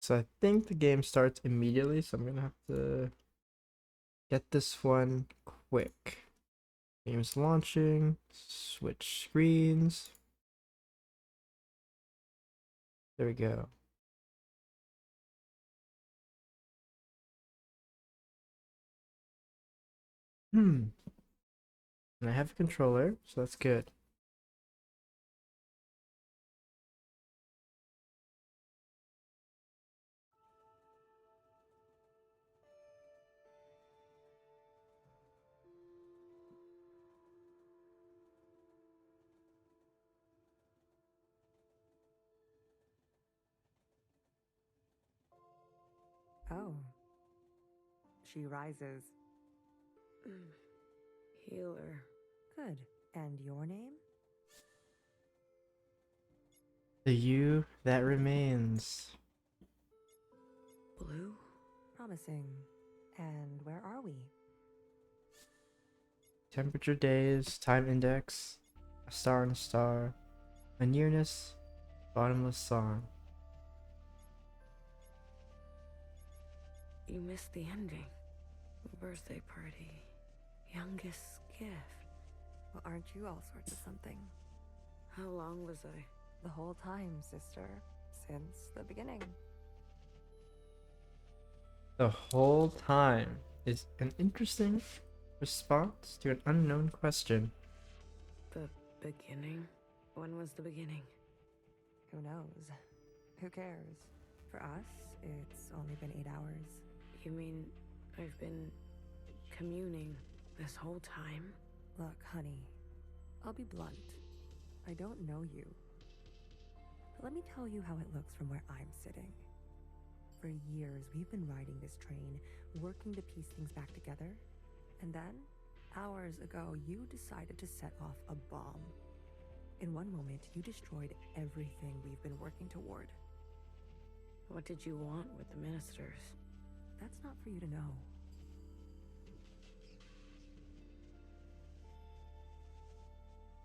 So I think the game starts immediately, so I'm gonna have to get this one quick. Game's launching, switch screens. There we go. And I have a controller, so that's good. Oh. She rises. Healer. Good. And your name? The you that remains. Blue? Promising. And where are we? Temperature days, time index, a star and a star, a nearness, bottomless song. You missed the ending. Birthday party. Youngest gift. Well, aren't you all sorts of something? How long was I? The whole time, sister. Since the beginning. The whole time is an interesting response to an unknown question. The beginning? When was the beginning? Who knows? Who cares? For us, it's only been 8 hours. You mean I've been communing this whole time? Look, honey, I'll be blunt. I don't know you. But let me tell you how it looks from where I'm sitting. For years, we've been riding this train, working to piece things back together. And then, hours ago, you decided to set off a bomb. In one moment, you destroyed everything we've been working toward. What did you want with the ministers? That's not for you to know.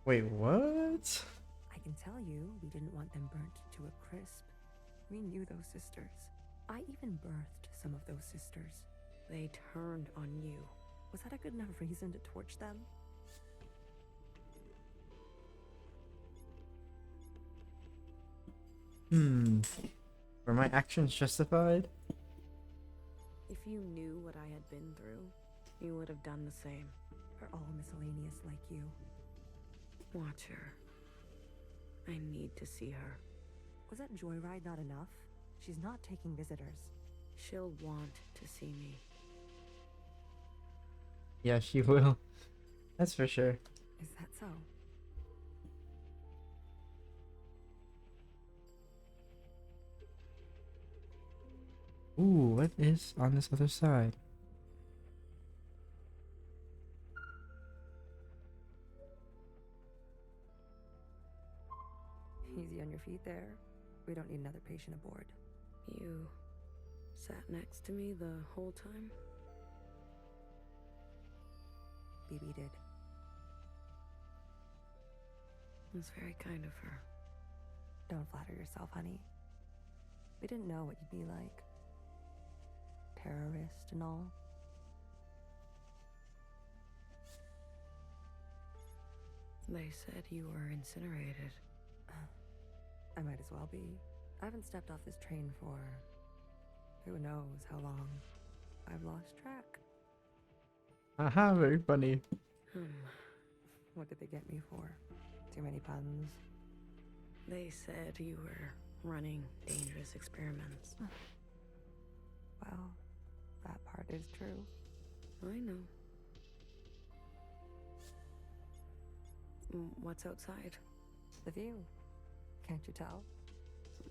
Wait, what? I can tell you, we didn't want them burnt to a crisp. We knew those sisters. I even birthed some of those sisters. They turned on you. Was that a good enough reason to torch them? Were my actions justified? If you knew what I had been through, you would have done the same. We're all miscellaneous like you. Watch her. I need to see her. Was that joyride not enough? She's not taking visitors. She'll want to see me. Yeah, she will. That's for sure. Is that so? Ooh, what is on this other side? Easy on your feet there. We don't need another patient aboard. You sat next to me the whole time? BB did. That's very kind of her. Don't flatter yourself, honey. We didn't know what you'd be like. Terrorist and all. They said you were incinerated. I might as well be. I haven't stepped off this train for who knows how long. I've lost track. Haha, very funny. What did they get me for? Too many puns? They said you were running dangerous experiments. Well, that part is true. I know. What's outside? The view. Can't you tell?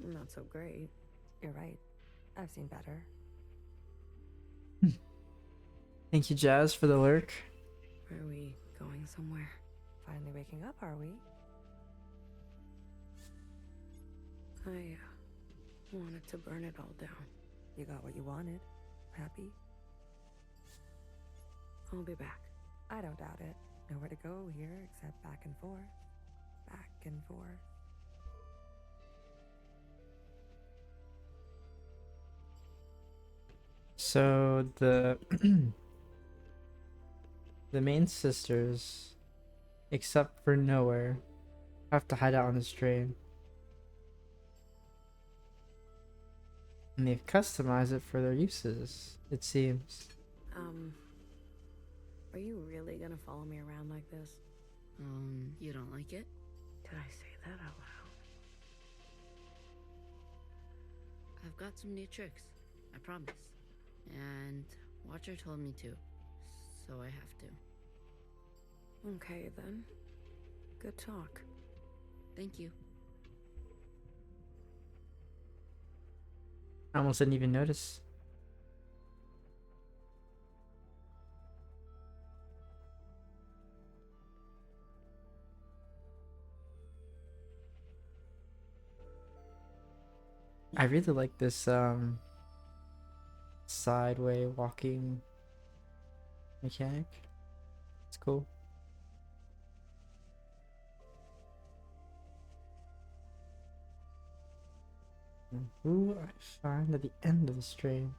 Not so great. You're right. I've seen better. Thank you, Jazz, for the lurk. Are we going somewhere? Finally waking up, are we? I wanted to burn it all down. You got what you wanted. Happy? I'll be back. I don't doubt it. Nowhere to go here except back and forth. Back and forth. So the the main sisters, except for Nowhere, have to hide out on this train. And they've customized it for their uses, it seems. Are you really gonna follow me around like this? You don't like it? Did I say that out loud? I've got some new tricks, I promise. And Watcher told me to, so I have to. Okay, then. Good talk. Thank you. I almost didn't even notice. I really like this sideway walking mechanic. It's cool. And who I find at the end of the stream.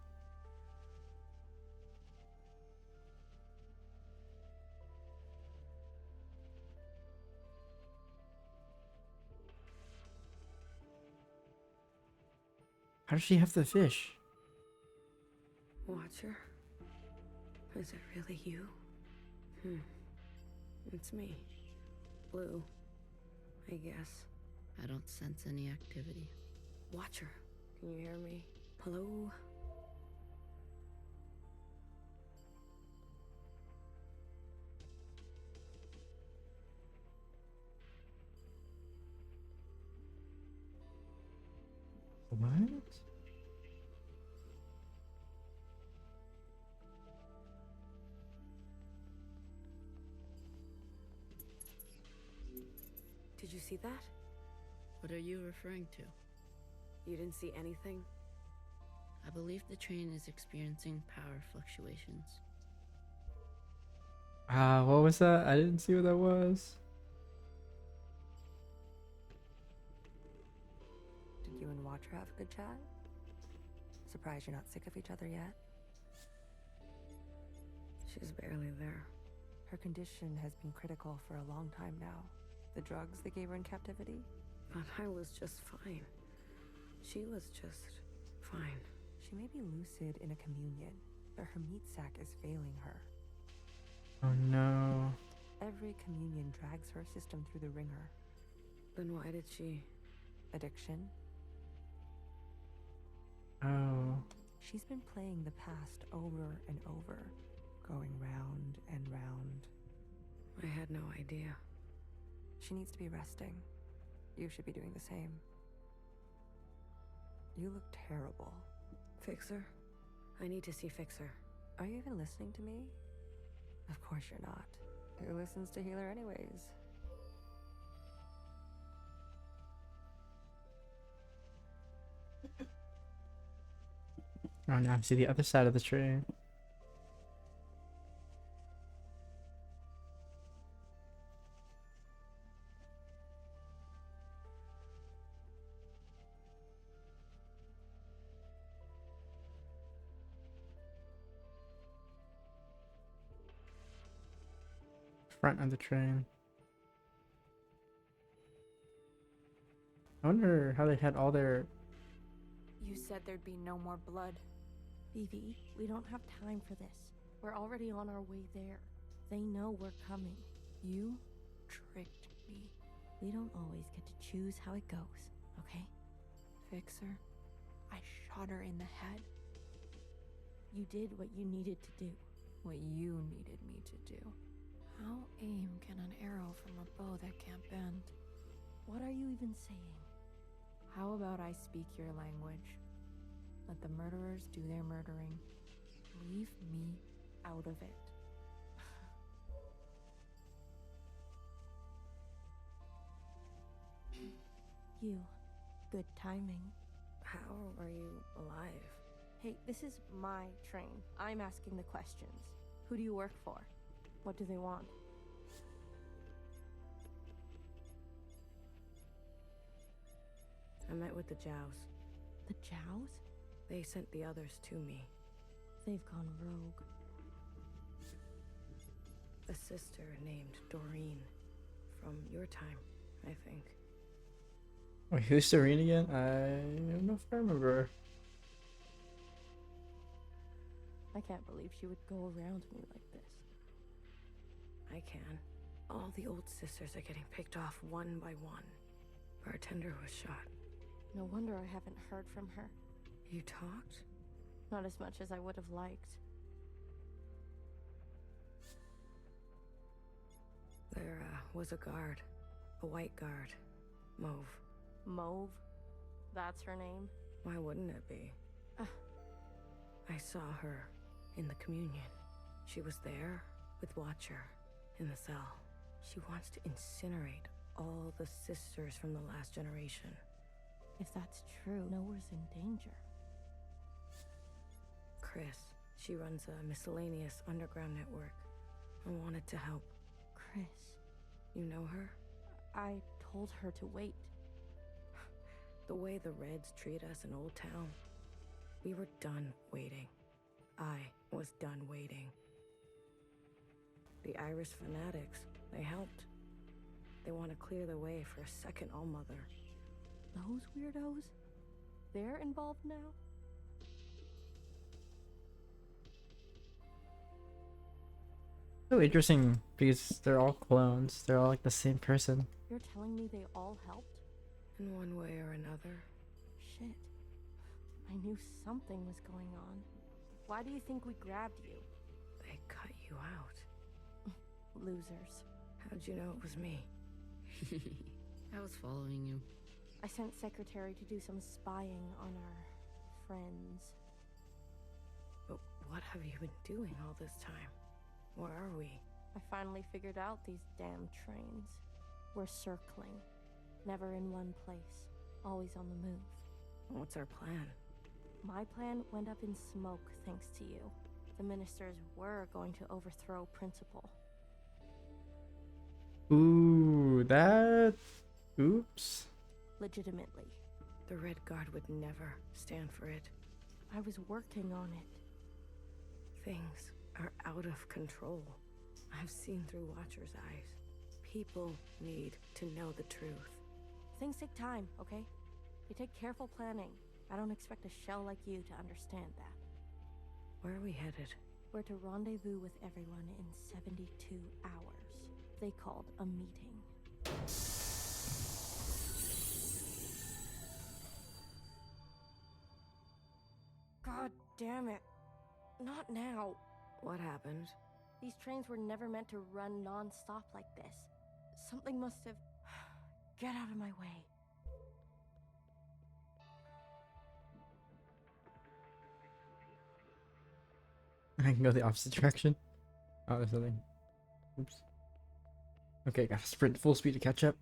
How does she have the fish? Watcher? Is it really you? It's me. Blue. I guess. I don't sense any activity. Watcher, can you hear me? Hello? What? Did you see that? What are you referring to? You didn't see anything? I believe the train is experiencing power fluctuations. What was that? I didn't see what that was. Did you and Watcher have a good chat? Surprised you're not sick of each other yet? She's barely there. Her condition has been critical for a long time now. The drugs they gave her in captivity? But I was just fine. She was just fine. She may be lucid in a communion, but her meat sac is failing her. Oh no. Every communion drags her system through the ringer. Then why did she? Addiction? Oh. She's been playing the past over and over, going round and round. I had no idea. She needs to be resting. You should be doing the same. You look terrible. Fixer? I need to see Fixer. Are you even listening to me? Of course you're not. Who listens to Healer anyways? Oh, now I see the other side of the train. Front of the train. I wonder how they had all their... You said there'd be no more blood. Vivi, we don't have time for this. We're already on our way there. They know we're coming. You tricked me. We don't always get to choose how it goes, okay? Fixer, I shot her in the head. You did what you needed to do. What you needed me to do. How aim can an arrow from a bow that can't bend? What are you even saying? How about I speak your language? Let the murderers do their murdering. Leave me out of it. You. Good timing. How are you alive? Hey, this is my train. I'm asking the questions. Who do you work for? What do they want? I met with the Jows. The Jows? They sent the others to me. They've gone rogue. A sister named Doreen. From your time, I think. Wait, who's Serene again? I don't know if I remember. I can't believe she would go around me like this. I can. All the old sisters are getting picked off one by one. Bartender was shot. No wonder I haven't heard from her. You talked? Not as much as I would have liked. There was a guard. A white guard. Mauve. Mauve? That's her name? Why wouldn't it be? I saw her in the communion. She was there with Watcher in the cell. She wants to incinerate all the sisters from the last generation. If that's true, Nowhere's in danger. Chris, she runs a miscellaneous underground network. I wanted to help. Chris. You know her? I told her to wait. The way the Reds treat us in Old Town. We were done waiting. I was done waiting. The Irish fanatics, they helped. They want to clear the way for a second All-Mother. Those weirdos? They're involved now? So interesting because they're all clones. They're all like the same person. You're telling me they all helped? In one way or another. Shit. I knew something was going on. Why do you think we grabbed you? They cut you out. Losers. How'd you know it was me? I was following you. I sent Secretary to do some spying on our friends. But what have you been doing all this time? Where are we? I finally figured out these damn trains. We're circling. Never in one place. Always on the move. What's our plan? My plan went up in smoke thanks to you. The ministers were going to overthrow Principal. Ooh, that... Oops. Legitimately. The Red Guard would never stand for it. I was working on it. Things are out of control. I've seen through Watcher's eyes. People need to know the truth. Things take time, okay? They take careful planning. I don't expect a shell like you to understand that. Where are we headed? We're to rendezvous with everyone in 72 hours. They called a meeting. God damn it. Not now. What happened? These trains were never meant to run non-stop like this. Something must have... Get out of my way. I can go the opposite direction. Oh, there's nothing. Oops. Okay, gotta sprint full speed to catch up.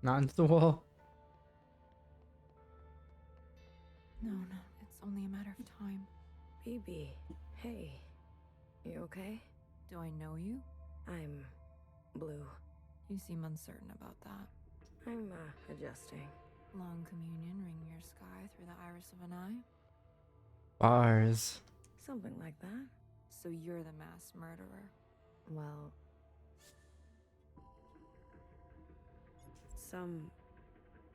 Not into the wall. No, it's only a matter of time. BB, hey. You okay? Do I know you? I'm blue. You seem uncertain about that. I'm, adjusting. Long communion ring your sky through the iris of an eye? Bars. Something like that. So you're the mass murderer. Well... Some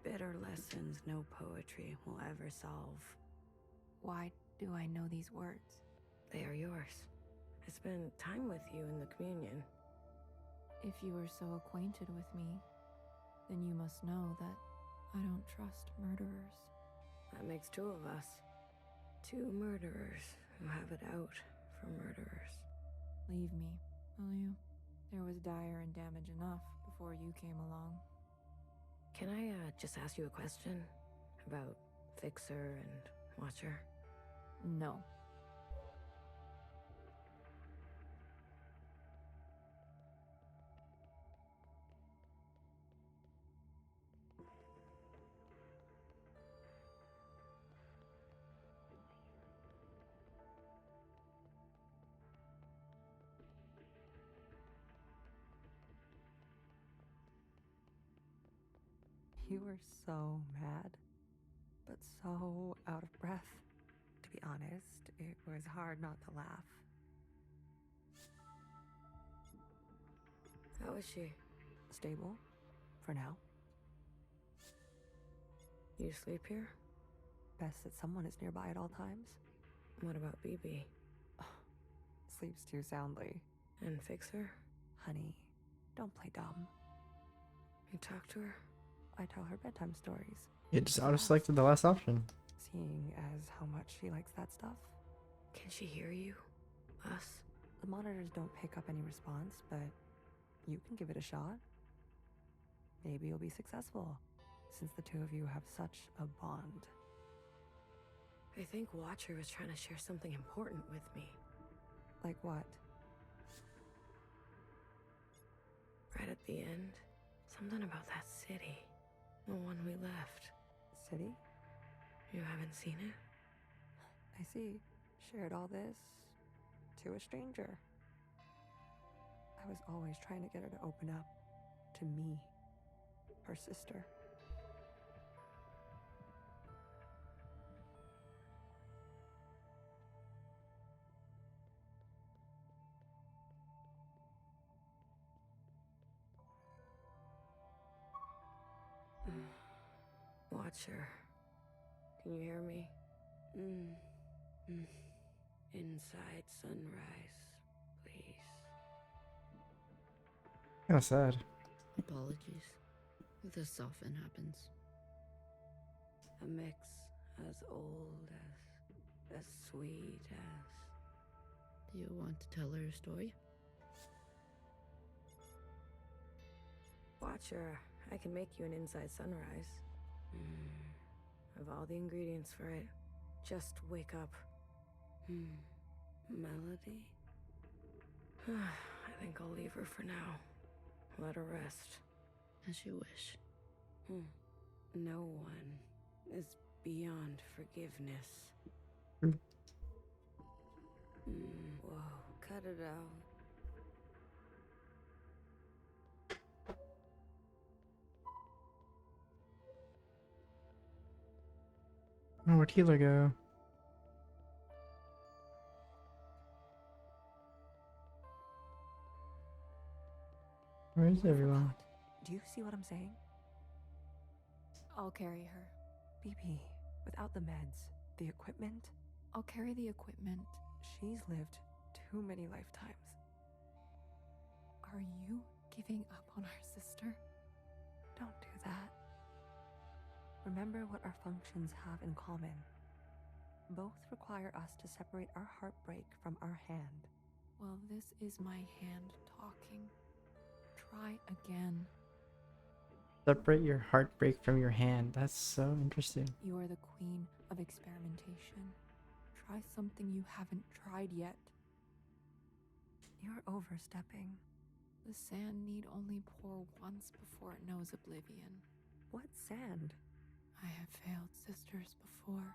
bitter lessons no poetry will ever solve. Why do I know these words? They are yours. I spent time with you in the communion. If you are so acquainted with me, then you must know that I don't trust murderers. That makes two of us. Two murderers who have it out for murderers. Leave me, will you? There was dire and damage enough before you came along. Can I, just ask you a question? About Fixer and Watcher? No. You were so mad, but so out of breath. honest, it was hard not to laugh. How is she? Stable, for now. You sleep here? Best that someone is nearby at all times. What about BB? Sleeps too soundly. And Fixer? Honey, don't play dumb. You talk to her? I tell her bedtime stories. It just auto-selected the last option. Seeing as how much she likes that stuff. Can she hear you? Us? The monitors don't pick up any response, but you can give it a shot. Maybe you'll be successful, since the two of you have such a bond. I think Watcher was trying to share something important with me. Like what? Right at the end, something about that city. The one we left. City? You haven't seen it? I see. Shared all this to a stranger. I was always trying to get her to open up to me, her sister. Watcher, can you hear me? Inside sunrise, please. Kind of sad. Apologies. This often happens. A mix as old as sweet as... Do you want to tell her a story? Watcher, I can make you an inside sunrise. I've all the ingredients for it. Just wake up. Melody? I think I'll leave her for now. Let her rest. As you wish. No one is beyond forgiveness. Whoa, cut it out. Oh, where'd Healer go? Where is everyone? Do you see what I'm saying? I'll carry her. BB, without the meds, the equipment, I'll carry the equipment. she's lived too many lifetimes. Are you giving up on our sister? Don't do that. Remember what our functions have in common. Both require us to separate our heartbreak from our hand. Well, this is my hand talking. Try again. Separate your heartbreak from your hand. That's so interesting. You are the queen of experimentation. Try something you haven't tried yet. You're overstepping. The sand need only pour once before it knows oblivion. What sand? I have failed sisters before.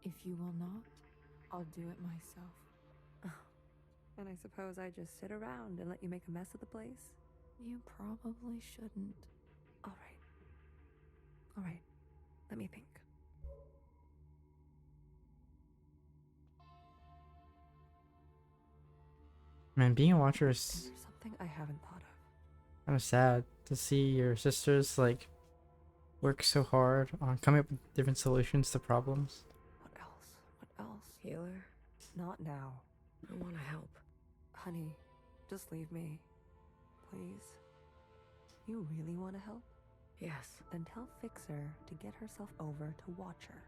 If you will not, I'll do it myself. And I suppose I just sit around and let you make a mess of the place? You probably shouldn't. All right. Let me think. Man, being a watcher is There's something I haven't thought of. kind of sad to see your sisters like work so hard on coming up with different solutions to problems. What else? Healer, Not now. I want to help. Honey, just leave me. Please. You really want to help? Yes. Then tell Fixer to get herself over to Watcher.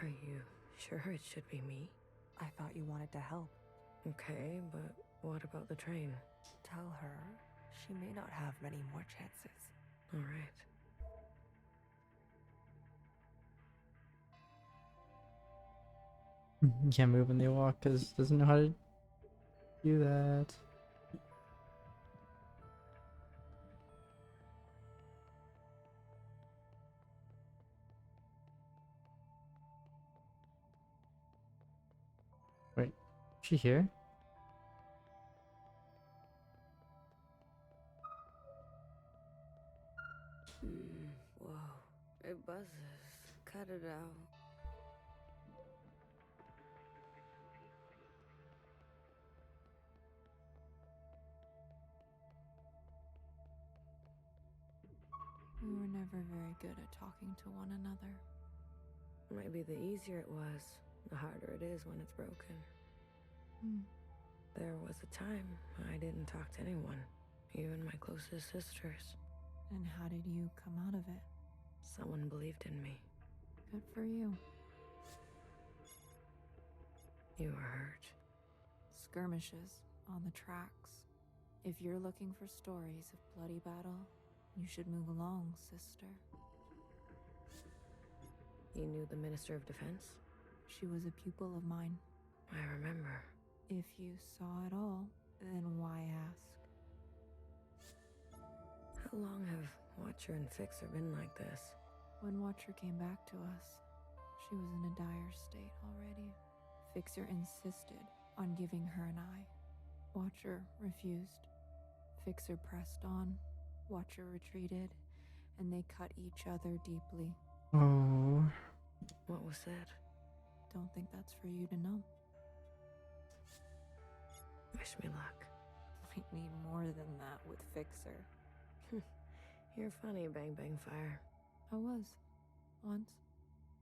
Are you sure it should be me? I thought you wanted to help. Okay, but what about the train? Tell her she may not have many more chances. All right. You can't move when they walk because it doesn't know how to do that. Wait, is she here? Whoa, it buzzes. Cut it out. never very good at talking to one another. Maybe the easier it was, the harder it is when it's broken. There was a time I didn't talk to anyone, even my closest sisters. And how did you come out of it? Someone believed in me. Good for you. You were hurt. Skirmishes on the tracks. If you're looking for stories of bloody battle, you should move along, sister. You knew the Minister of Defense? She was a pupil of mine. I remember. If you saw it all, then why ask? How long have Watcher and Fixer been like this? When Watcher came back to us, she was in a dire state already. Fixer insisted on giving her an eye. Watcher refused. Fixer pressed on. Watcher retreated, and they cut each other deeply. Oh. What was said? Don't think that's for you to know. Wish me luck. Might need more than that with Fixer. You're funny, Bang Bang Fire. I was. Once.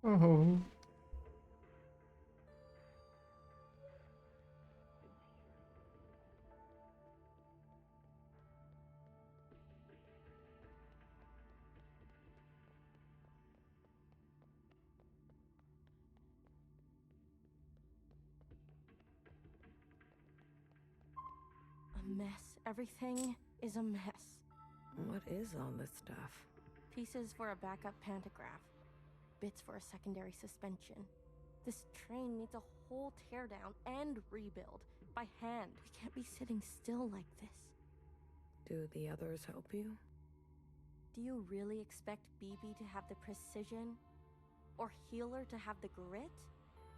Oh. A mess. Everything is a mess. What is all this stuff? Pieces for a backup pantograph. Bits for a secondary suspension. This train needs a whole teardown and rebuild. By hand. We can't be sitting still like this. Do the others help you? Do you really expect BB to have the precision? Or Healer to have the grit?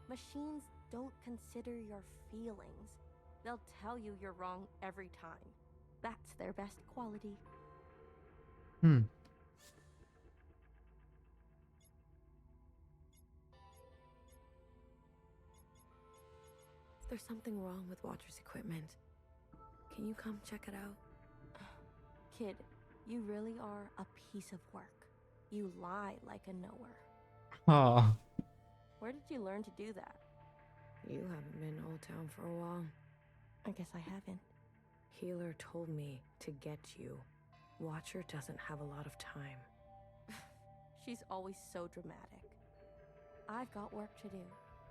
Machines don't consider your feelings. They'll tell you you're wrong every time. That's their best quality. There's something wrong with Watcher's equipment. Can you come check it out? Kid, you really are a piece of work. You lie like a knower. Oh. Where did you learn to do that? You haven't been in Old Town for a while. I guess I haven't. Healer told me to get you. Watcher doesn't have a lot of time. She's always so dramatic. I've got work to do.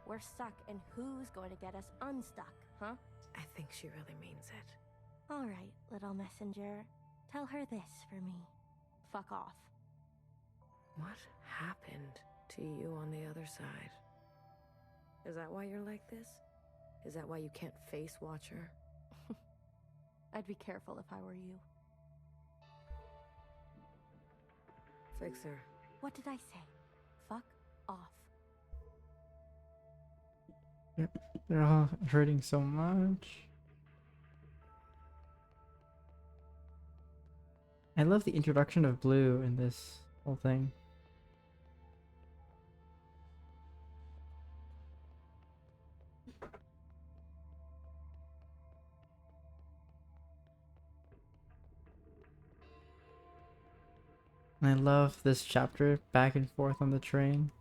We're stuck, and who's going to get us unstuck, huh? I think she really means it. All right, little messenger. Tell her this for me. Fuck off. What happened to you on the other side? Is that why you're like this? Is that why you can't face Watcher? I'd be careful if I were you. Fixer. What did I say? Fuck off. Yep. They're all hurting so much. I love the introduction of Blue in this whole thing. And I love this chapter back and forth on the train.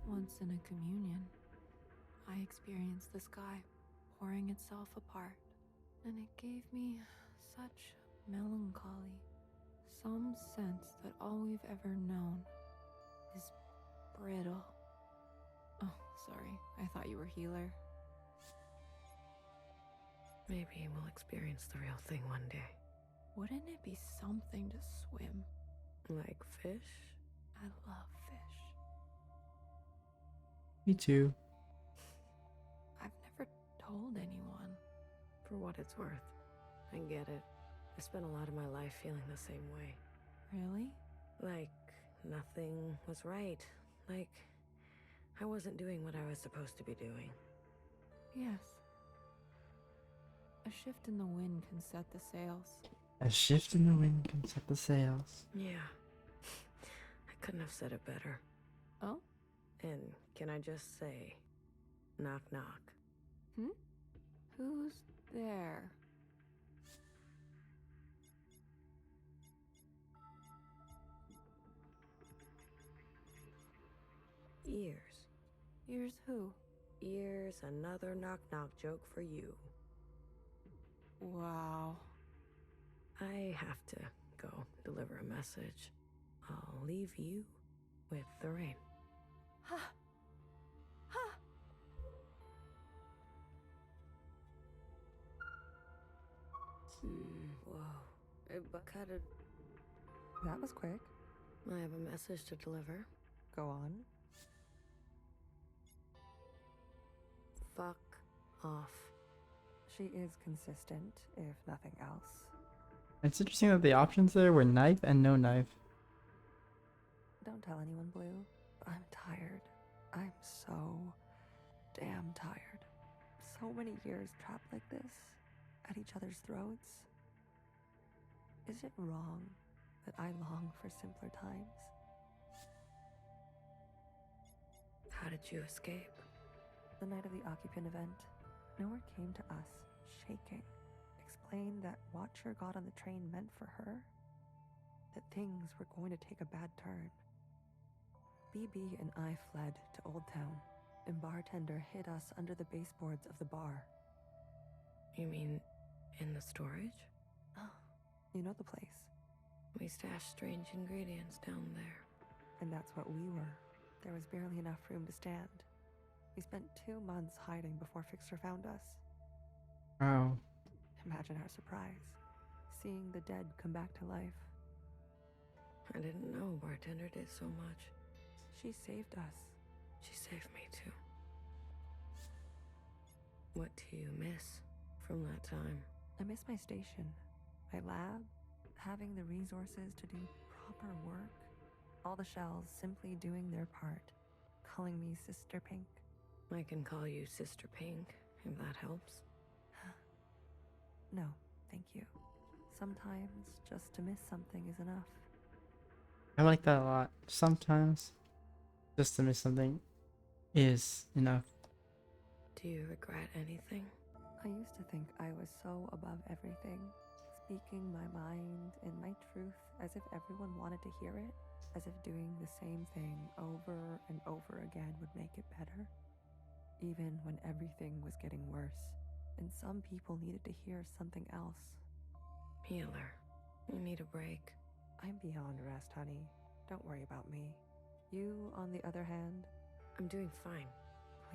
Once in a communion, I experienced the sky pouring itself apart, and it gave me such melancholy, some sense that all we've ever known is brittle. Oh, sorry, I thought you were Healer. Maybe we'll experience the real thing one day. Wouldn't it be something to swim? Like fish? I love fish. Me too. I've never told anyone. For what it's worth. I get it. I spent a lot of my life feeling the same way. Really? Like, nothing was right. Like, I wasn't doing what I was supposed to be doing. Yes. A shift in the wind can set the sails. A shift in the wind can set the sails. Yeah. I couldn't have said it better. Oh? And can I just say, knock knock. Who's there? Ears. Here's who? Ears, another knock-knock joke for you. Wow. I have to go deliver a message. I'll leave you with the rain. Ha! Ha! Whoa. But cut it. That was quick. I have a message to deliver. Go on. Fuck off. She is consistent, if nothing else. It's interesting that the options there were knife and no knife. Don't tell anyone, Blue. I'm tired. I'm so damn tired. So many years trapped like this, at each other's throats. Is it wrong that I long for simpler times? How did you escape? The night of the occupant event, Nowhere came to us, shaking, explained that what Watcher got on the train meant for her, that things were going to take a bad turn. BB and I fled to Old Town, and Bartender hid us under the baseboards of the bar. You mean in the storage? Oh, you know the place. We stashed strange ingredients down there. And that's what we were. There was barely enough room to stand. We spent 2 months hiding before Fixer found us. Wow. Imagine our surprise, seeing the dead come back to life. I didn't know Bartender did so much. She saved us. She saved me too. What do you miss from that time? I miss my station, my lab, having the resources to do proper work. All the shells simply doing their part, calling me Sister Pink. I can call you Sister Pink, if that helps. No, thank you. Sometimes just to miss something is enough. I like that a lot. Sometimes just to miss something is enough. Do you regret anything? I used to think I was so above everything, speaking my mind and my truth as if everyone wanted to hear it, as if doing the same thing over and over again would make it better. Even when everything was getting worse, and some people needed to hear something else. Healer, you need a break. I'm beyond rest, honey. Don't worry about me. You, on the other hand, I'm doing fine.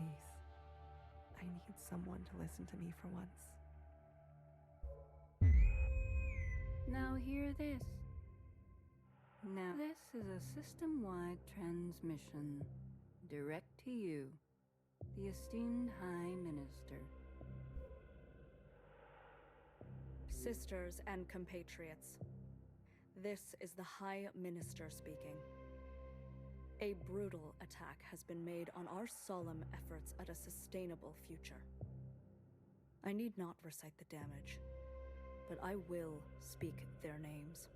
please. I need someone to listen to me for once. Now hear this. Now this is a system-wide transmission, direct to you, the esteemed High Minister. Sisters and compatriots, this is the High Minister speaking. A brutal attack has been made on our solemn efforts at a sustainable future. I need not recite the damage, but I will speak their names.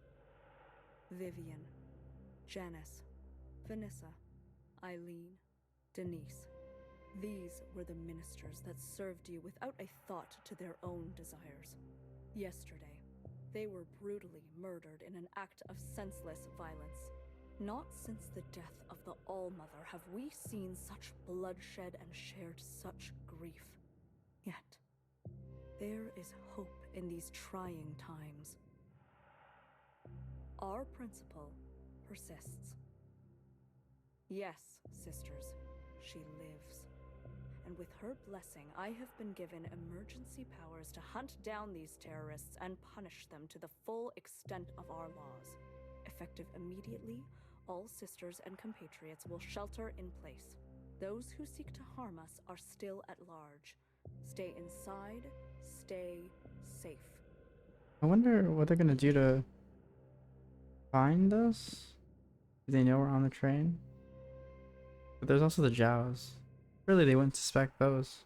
Vivian, Janice, Vanessa, Eileen, Denise. These were the ministers that served you without a thought to their own desires. Yesterday, they were brutally murdered in an act of senseless violence. Not since the death of the All-Mother have we seen such bloodshed and shared such grief. Yet, there is hope in these trying times. Our principle persists. Yes, sisters, she lives. And with her blessing, I have been given emergency powers to hunt down these terrorists and punish them to the full extent of our laws. Effective immediately, all sisters and compatriots will shelter in place. Those who seek to harm us are still at large. Stay inside, stay safe. I wonder what they're gonna do to find us. Do they know we're on the train? But there's also the Jaws. Really, they wouldn't suspect those.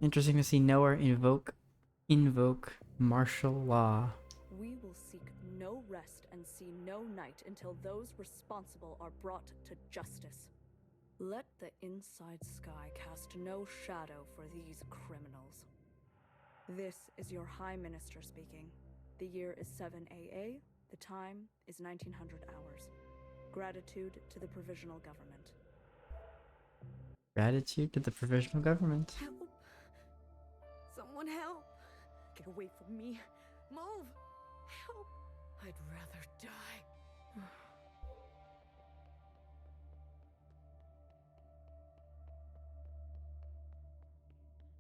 Interesting to see Nowhere invoke martial law. We will seek no rest and see no night until those responsible are brought to justice. Let the inside sky cast no shadow for these criminals. This is your High Minister speaking. The year is 7 AA. The time is 1900 hours. Gratitude to the Provisional Government. Gratitude to the Provisional Government. Help! Someone help! Get away from me! Move! Help! I'd rather die.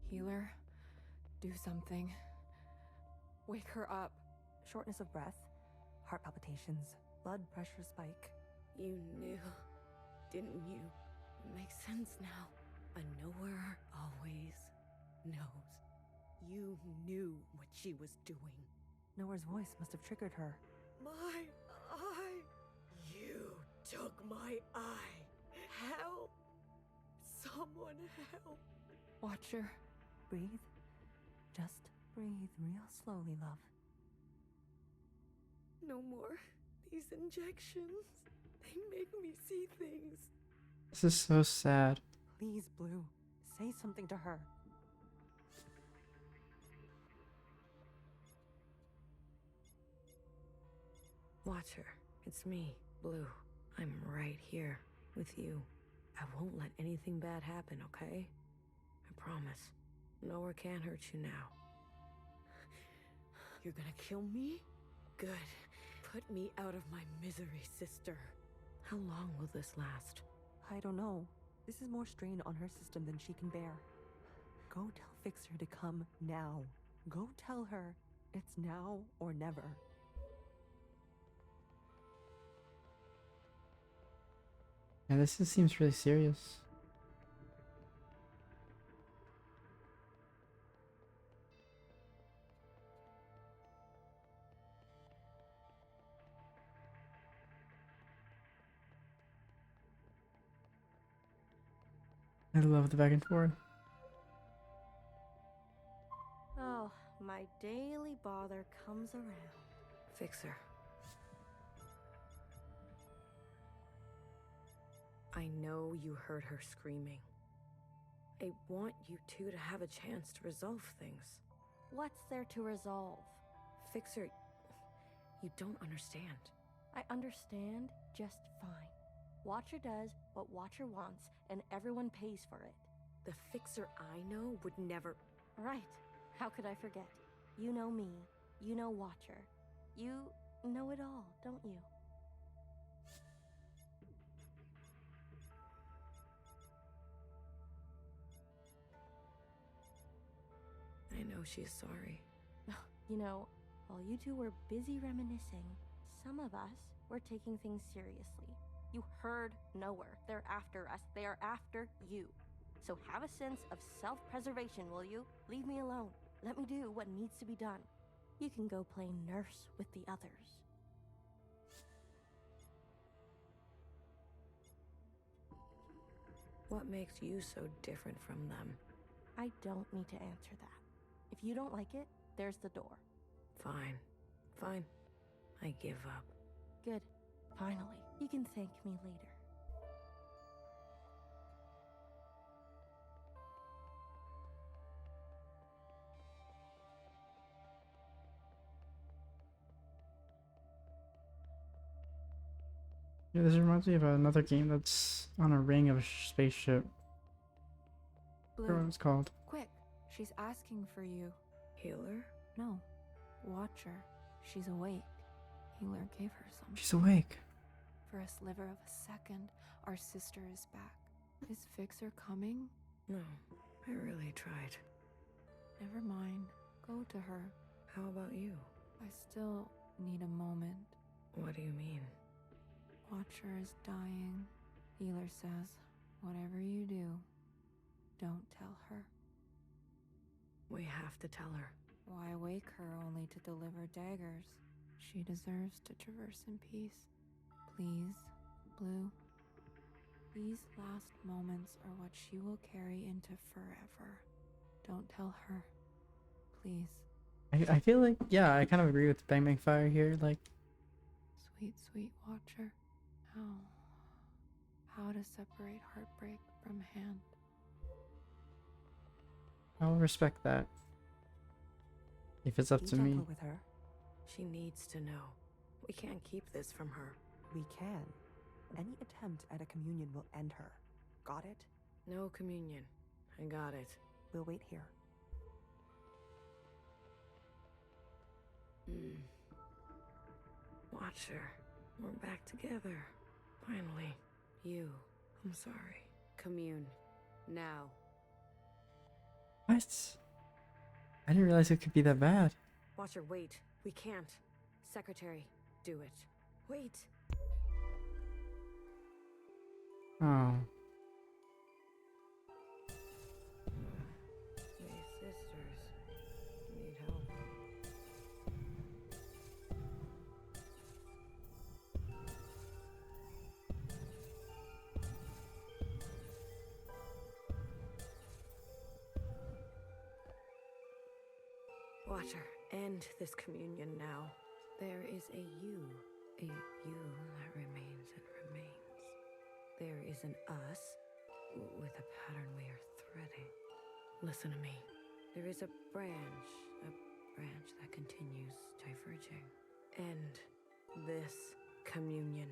Healer, do something. Wake her up. Shortness of breath, heart palpitations, blood pressure spike. You knew, didn't you? It makes sense now. A knower always knows. You knew what she was doing. Noah's voice must have triggered her. My eye! You took my eye! Help! Someone help! Watcher. Breathe. Just breathe real slowly, love. No more. These injections. They make me see things. This is so sad. Please, Blue. Say something to her. Watcher, it's me, Blue. I'm right here with you. I won't let anything bad happen, okay? I promise. Nowhere can hurt you now. You're gonna kill me? Good. Put me out of my misery, sister. How long will this last? I don't know. This is more strain on her system than she can bear. Go tell Fixer to come now. Go tell her it's now or never. Yeah, this just seems really serious. I love the back and forth. Oh, my daily bother comes around. Fixer. I know you heard her screaming. I want you two to have a chance to resolve things. What's there to resolve? Fixer, you don't understand. I understand just fine. Watcher does what Watcher wants, and everyone pays for it. The Fixer I know would never... Right. How could I forget? You know me. You know Watcher. You know it all, don't you? I know she's sorry. You know, while you two were busy reminiscing, some of us were taking things seriously. You heard nowhere. They're after us. They are after you. So have a sense of self-preservation, will you? Leave me alone. Let me do what needs to be done. You can go play nurse with the others. What makes you so different from them? I don't need to answer that. If you don't like it, there's the door. Fine. Fine. I give up. Good. Finally. You can thank me later. Yeah, this reminds me of another game that's on a ring of a spaceship. I forgot what Blue, it's called. quick. She's asking for you. Healer? No. Watcher. She's awake. Healer gave her some. She's awake. For a sliver of a second, our sister is back. Is Fixer coming? No. I really tried. Never mind. Go to her. How about you? I still need a moment. What do you mean? Watcher is dying. Healer says, whatever you do, don't tell her. We have to tell her. Why wake her only to deliver daggers? She deserves to traverse in peace. Please, Blue. These last moments are what she will carry into forever. Don't tell her. Please. I feel like, yeah, I kind of agree with Bang Bang Fire here. Like, Sweet, sweet Watcher. how to separate heartbreak from hand. I'll respect that. If it's up Be to me. gentle with her. She needs to know. We can't keep this from her. We can. Any attempt at a communion will end her. Got it? No communion. I got it. We'll wait here. Watcher, we're back together. Finally. You. I'm sorry. Commune. Now. What? I didn't realize it could be that bad. Watcher, wait. We can't. Secretary, do it. Wait. Oh. My sisters need help. Watcher, end this communion now. There is a you that remains and remains. There is an us with a pattern we are threading. Listen to me. There is a branch that continues diverging. End this communion.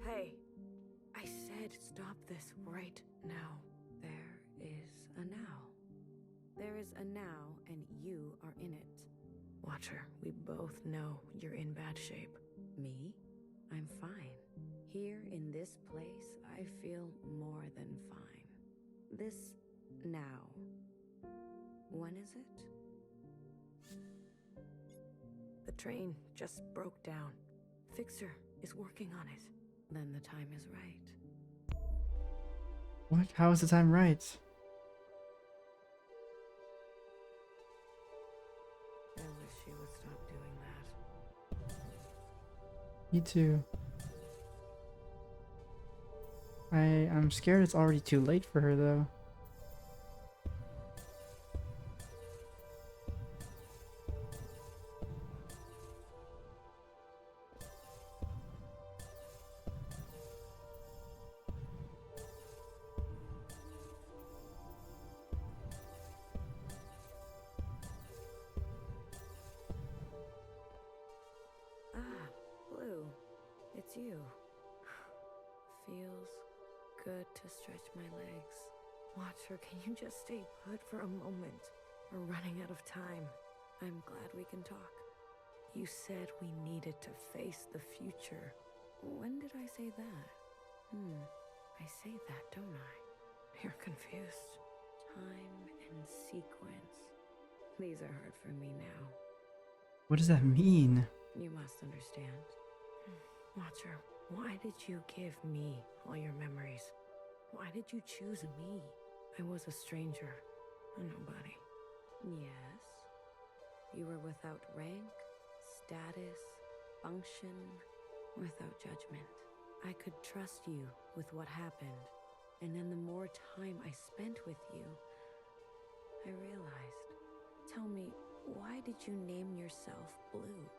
Hey, I said stop this right now. There is a now. There is a now, and you are in it. Watcher, we both know you're in bad shape. Me? I'm fine. Here in this place, I feel more than fine. This now. When is it? The train just broke down. Fixer is working on it. Then the time is right. What? How is the time right? I wish she would stop doing that. Me too. I'm scared it's already too late for her though. Blue, it's you. Feels good to stretch my legs. Watcher, can you just stay put for a moment? We're running out of time. I'm glad we can talk. You said we needed to face the future. When did I say that? I say that, don't I? You're confused. Time and sequence. These are hard for me now. What does that mean? You must understand. Watcher, why did you give me all your memories? Why did you choose me? I was a stranger, a nobody. Yes. You were without rank, status, function, without judgment. I could trust you with what happened, and then the more time I spent with you, I realized. Tell me, why did you name yourself Blue?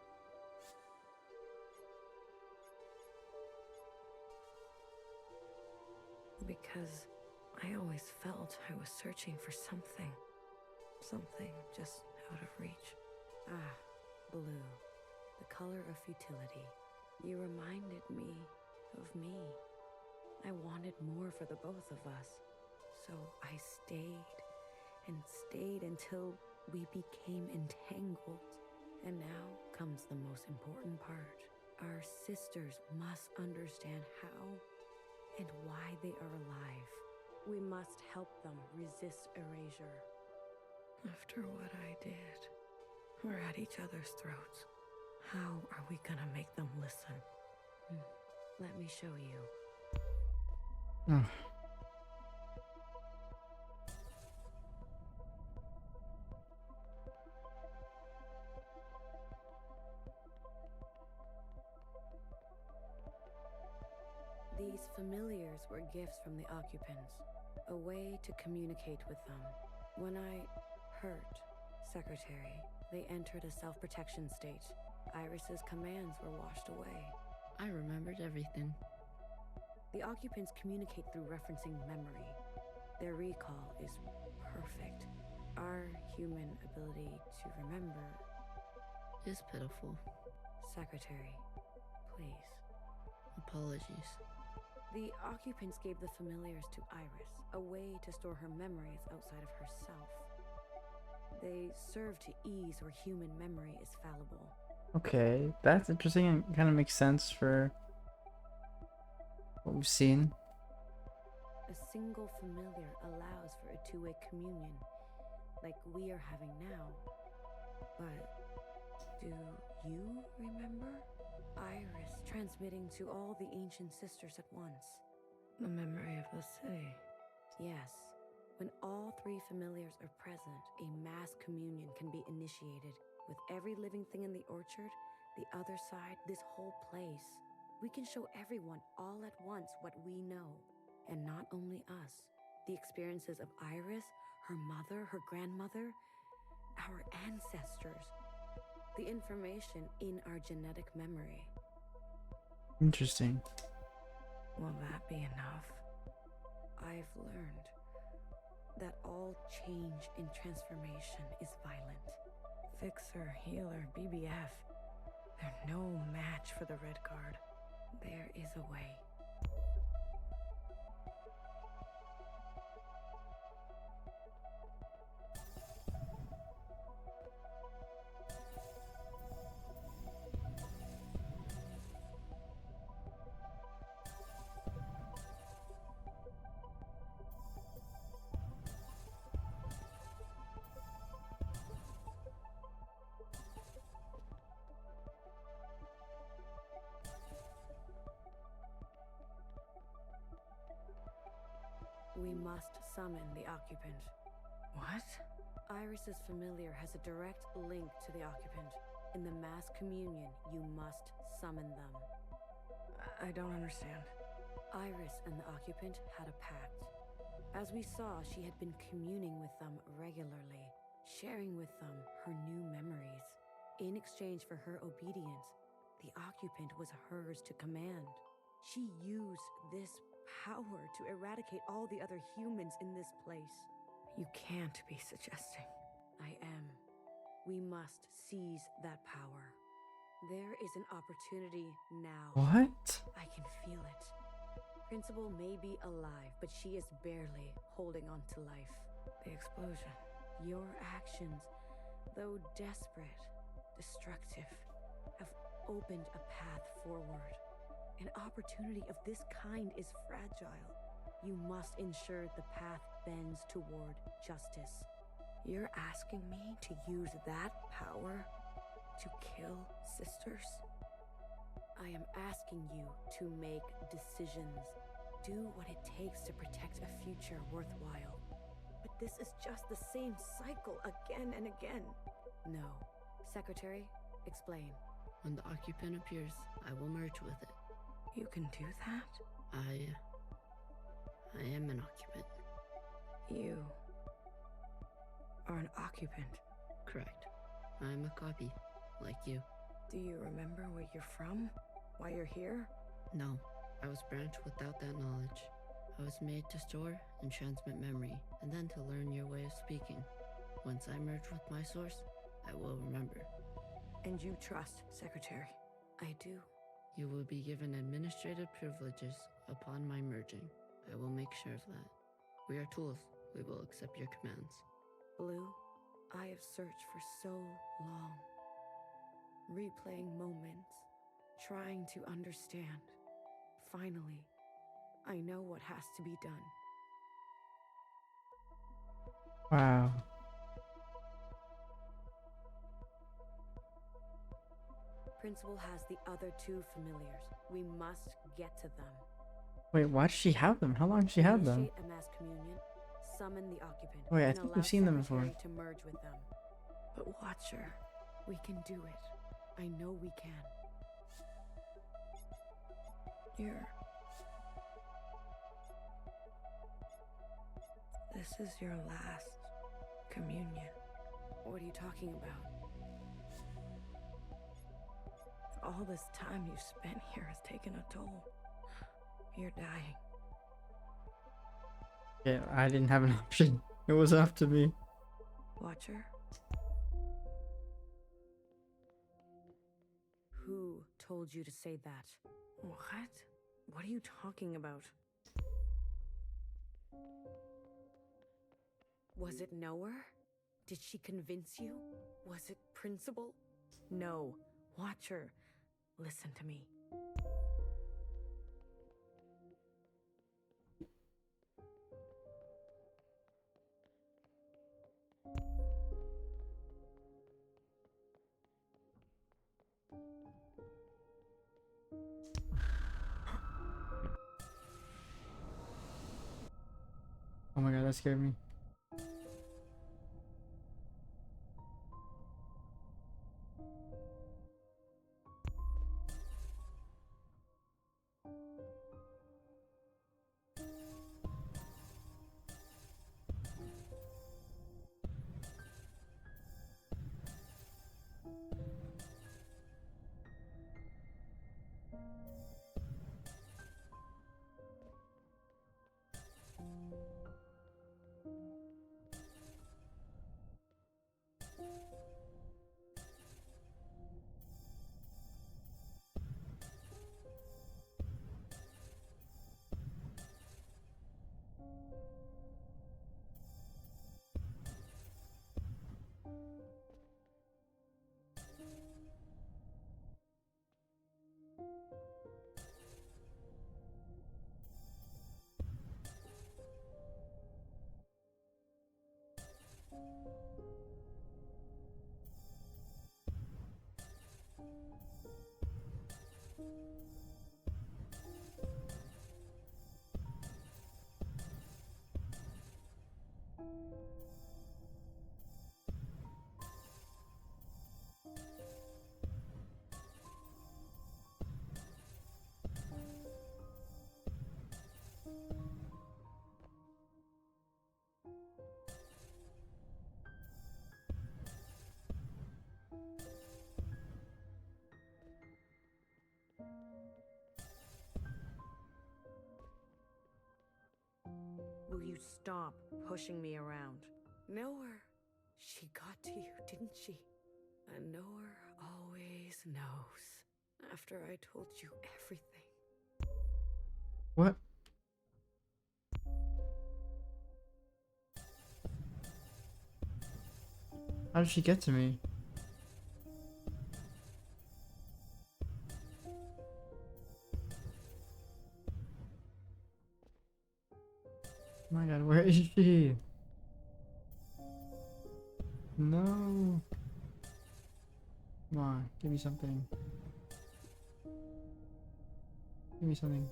Because I always felt I was searching for something. Something just out of reach. Ah, blue. The color of futility. You reminded me of me. I wanted more for the both of us. So I stayed and stayed until We became entangled. And now comes the most important part. Our sisters must understand how and why they are alive. We must help them resist erasure. After what I did, we're at each other's throats. How are we gonna make them listen? Let me show you. Oh. These familiars were gifts from the occupants, a way to communicate with them. When I hurt Secretary, they entered a self-protection state. Iris's commands were washed away. I remembered everything. The occupants communicate through referencing memory. Their recall is perfect. Our human ability to remember... Is pitiful. Secretary, please. Apologies. The occupants gave the familiars to Iris, a way to store her memories outside of herself. They serve to ease where human memory is fallible. Okay, that's interesting and kind of makes sense for what we've seen. A single familiar allows for a two-way communion, like we are having now. But do you remember? Iris transmitting to all the ancient sisters at once. The memory of the city. Yes. When all three familiars are present, a mass communion can be initiated. With every living thing in the orchard, the other side, this whole place. We can show everyone all at once what we know. And not only us. The experiences of Iris, her mother, her grandmother, our ancestors. The information in our genetic memory. Interesting. Will that be enough? I've learned that all change and transformation is violent. Fixer, healer, BBF. They're no match for the Red Guard. There is a way. We must summon the occupant. What? Iris's familiar has a direct link to the occupant. In the mass communion, you must summon them. I don't understand. Iris and the occupant had a pact. As we saw, she had been communing with them regularly, sharing with them her new memories. In exchange for her obedience, the occupant was hers to command. She used this power to eradicate all the other humans in this place. You can't be suggesting. I am. We must seize that power. There is an opportunity now. What? I can feel it. Principal may be alive, but she is barely holding on to life. The explosion. Your actions, though desperate, destructive, have opened a path forward. An opportunity of this kind is fragile. You must ensure the path bends toward justice. You're asking me to use that power to kill sisters? I am asking you to make decisions. Do what it takes to protect a future worthwhile. But this is just the same cycle again and again. No. Secretary, explain. When the occupant appears, I will merge with it. You can do that? I am an occupant. You are an occupant. Correct. I'm a copy, like you. Do you remember where you're from? Why you're here? No, I was branched without that knowledge. I was made to store and transmit memory, and then to learn your way of speaking. Once I merge with my source, I will remember. And you trust, Secretary? I do. You will be given administrative privileges upon my merging. I will make sure of that. We are tools. We will accept your commands. Blue, I have searched for so long, replaying moments, trying to understand. Finally, I know what has to be done. Wow. Principal has the other two familiars. We must get to them. Wait, why does she have them? How long has she had them? Initiate a mass communion, summon the occupant, Wait, I and think allow we've seen them before. Secretary to merge with them. But Watcher, we can do it. I know we can. This is your last communion. What are you talking about? All this time you've spent here has taken a toll. You're dying. Yeah, I didn't have an option. It was up to me. Watcher? Who told you to say that? What? What are you talking about? Was it Nowhere? Did she convince you? Was it Principal? No. Watcher, listen to me. Oh my god, that scared me. Will you stop pushing me around? Nowhere. She got to you, didn't she? And Nowhere always knows. After I told you everything. What? How did she get to me? Oh my god, where is she? No. Come on, give me something. Give me something.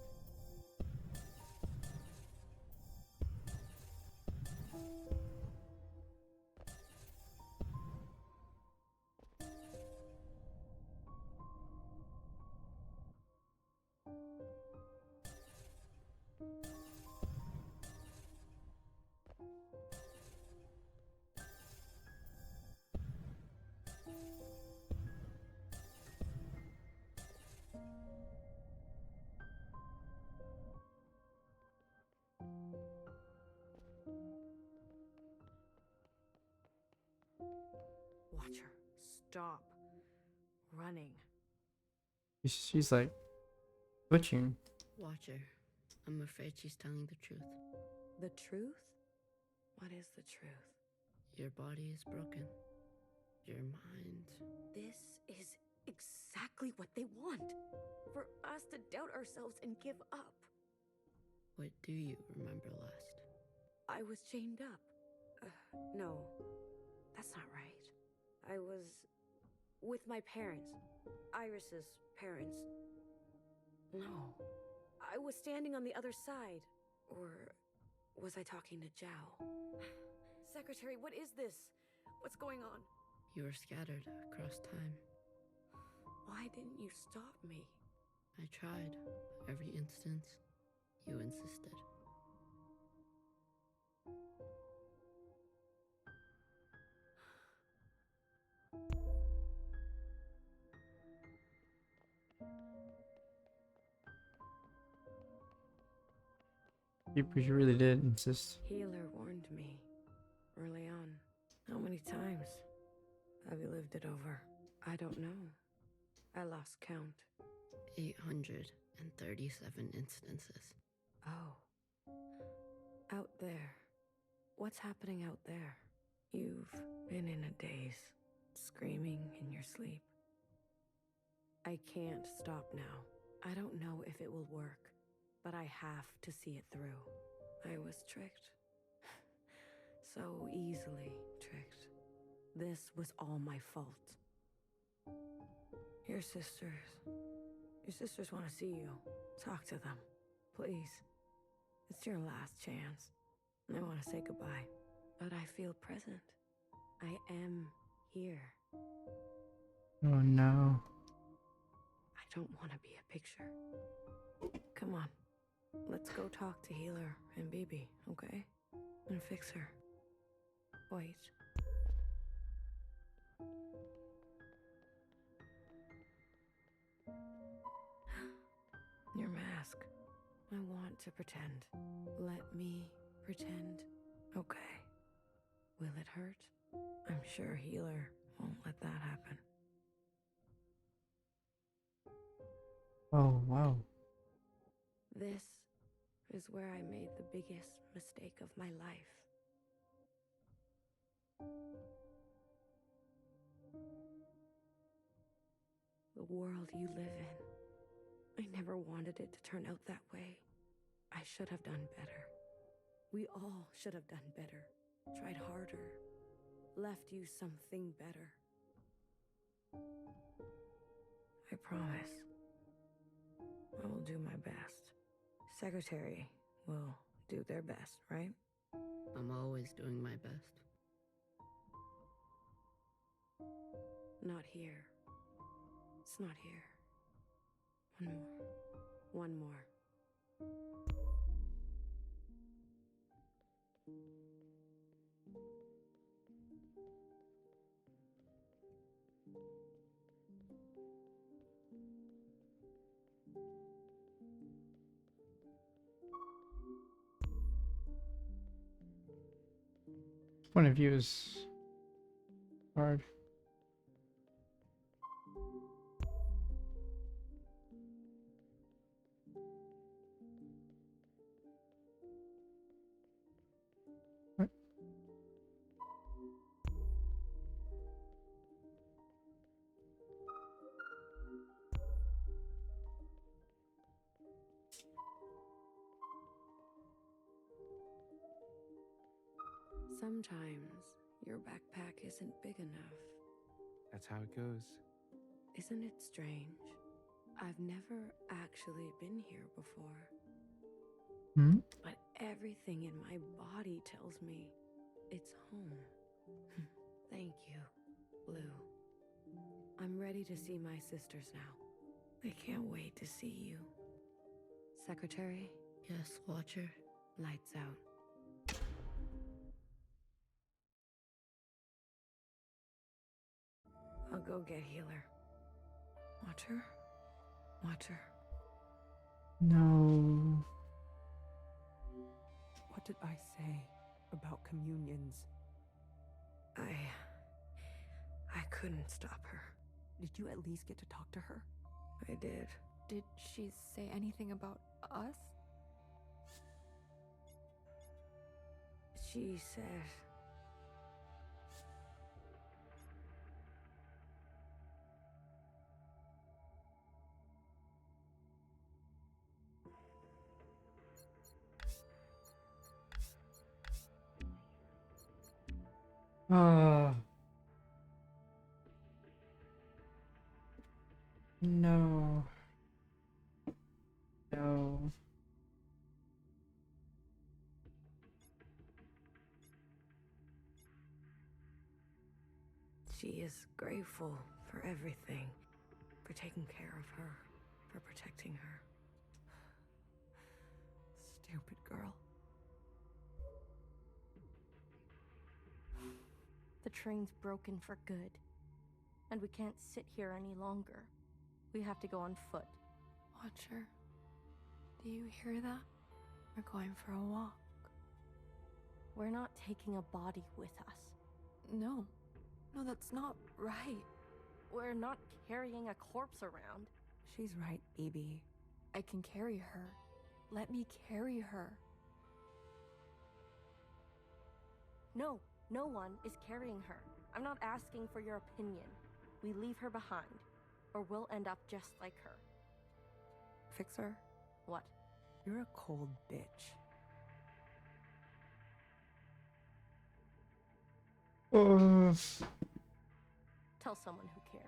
Watcher, stop running. She's like twitching. Watcher, I'm afraid she's telling the truth. The truth? What is the truth? Your body is broken. Your mind. This is exactly what they want. For us to doubt ourselves and give up. What do you remember last? I was chained up. No, that's not right. I was with my parents. Iris's parents. No. I was standing on the other side. Or was I talking to Zhao? Secretary, what is this? What's going on? You were scattered across time. Why didn't you stop me? I tried. Every instance, you insisted. You really did insist. Healer warned me early on. How many times have you lived it over? I don't know. I lost count. 837 instances. Oh. Out there. What's happening out there? You've been in a daze, screaming in your sleep. I can't stop now. I don't know if it will work, but I have to see it through. I was tricked. So easily tricked. This was all my fault. Your sisters want to see you. Talk to them, please. It's your last chance. I want to say goodbye, but I feel present. I am here. Oh no. I don't want to be a picture. Come on. Let's go talk to Healer and Bibi, okay? And fix her. Wait. Your mask. I want to pretend. Let me pretend. Okay. Will it hurt? I'm sure Healer won't let that happen. Oh wow. This is where I made the biggest mistake of my life. The world you live in. I never wanted it to turn out that way. I should have done better. We all should have done better. Tried harder. Left you something better. I promise. I will do my best. Secretary will do their best, right? I'm always doing my best. Not here. It's not here. One more. One more. Point of view is hard. What? Sometimes your backpack isn't big enough. That's how it goes. Isn't it strange? I've never actually been here before. Hmm? But everything in my body tells me it's home. Thank you, Blue. I'm ready to see my sisters now. I can't wait to see you. Secretary? Yes, Watcher. Lights out. I'll go get Healer. Watcher? Watcher. No. What did I say about communions? I couldn't stop her. Did you at least get to talk to her? I did. Did she say anything about us? She said Oh. No. No. She is grateful for everything, for taking care of her, for protecting her. Stupid girl. The train's broken for good, and we can't sit here any longer. We have to go on foot. Watcher, do you hear that? We're going for a walk. We're not taking a body with us. No, that's not right. We're not carrying a corpse around. She's right, BB. I can carry her. Let me carry her. No, no one is carrying her. I'm not asking for your opinion. We leave her behind, or we'll end up just like her. Fixer, What? you're a cold bitch. Tell someone who cares.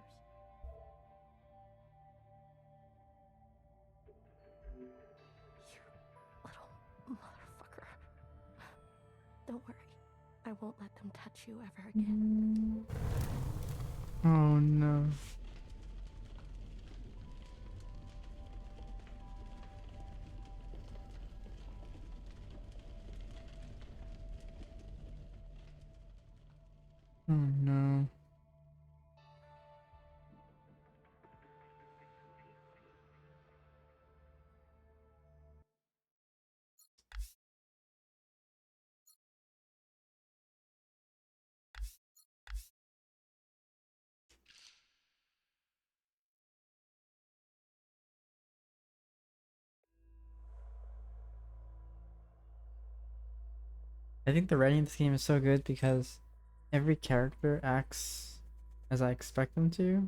You little motherfucker. Don't worry. I won't let them touch you ever again. Oh no. Oh no. I think the writing in this game is so good because every character acts as I expect them to,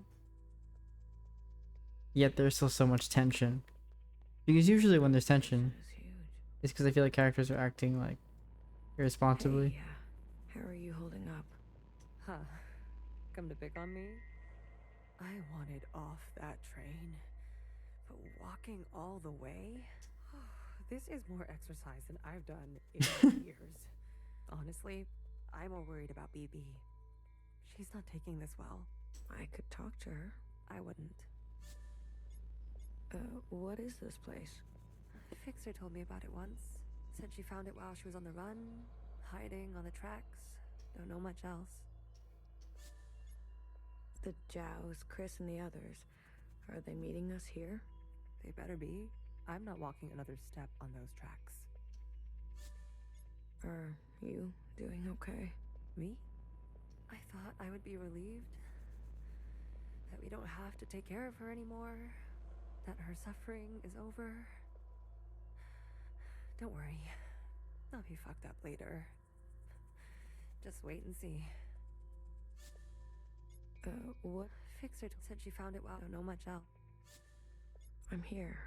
yet there's still so much tension. Because usually when there's tension, This is huge. it's because I feel like characters are acting like irresponsibly. Hey, how are you holding up? Huh. Come to pick on me? I wanted off that train. But walking all the way? This is more exercise than I've done in years. Honestly, I'm more worried about BB. She's not taking this well. I could talk to her. I wouldn't. What is this place? Fixer told me about it once. Said she found it while she was on the run, hiding on the tracks. Don't know much else. The Jows, Chris, and the others. Are they meeting us here? They better be. I'm not walking another step on those tracks. Are you doing okay? Me? I thought I would be relieved that we don't have to take care of her anymore, that her suffering is over. Don't worry, I'll be fucked up later. Just wait and see. What? Fixer said she found it while I don't know much else. I'm here,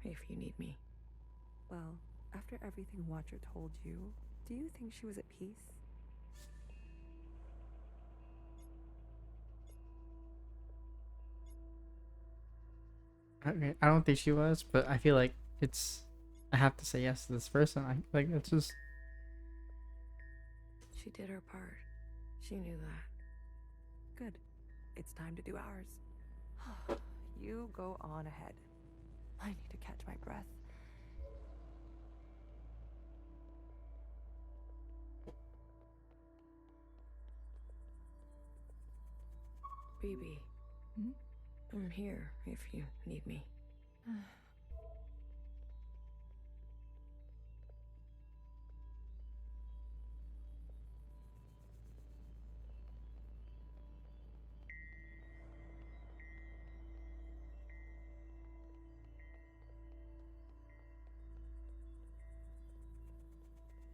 if you need me. Well, after everything Watcher told you, do you think she was at peace? Okay, I don't think she was, but I feel like I have to say yes to this person. It's just. She did her part. She knew that. Good. It's time to do ours. You go on ahead. I need to catch my breath. BB. Hmm? I'm here if you need me.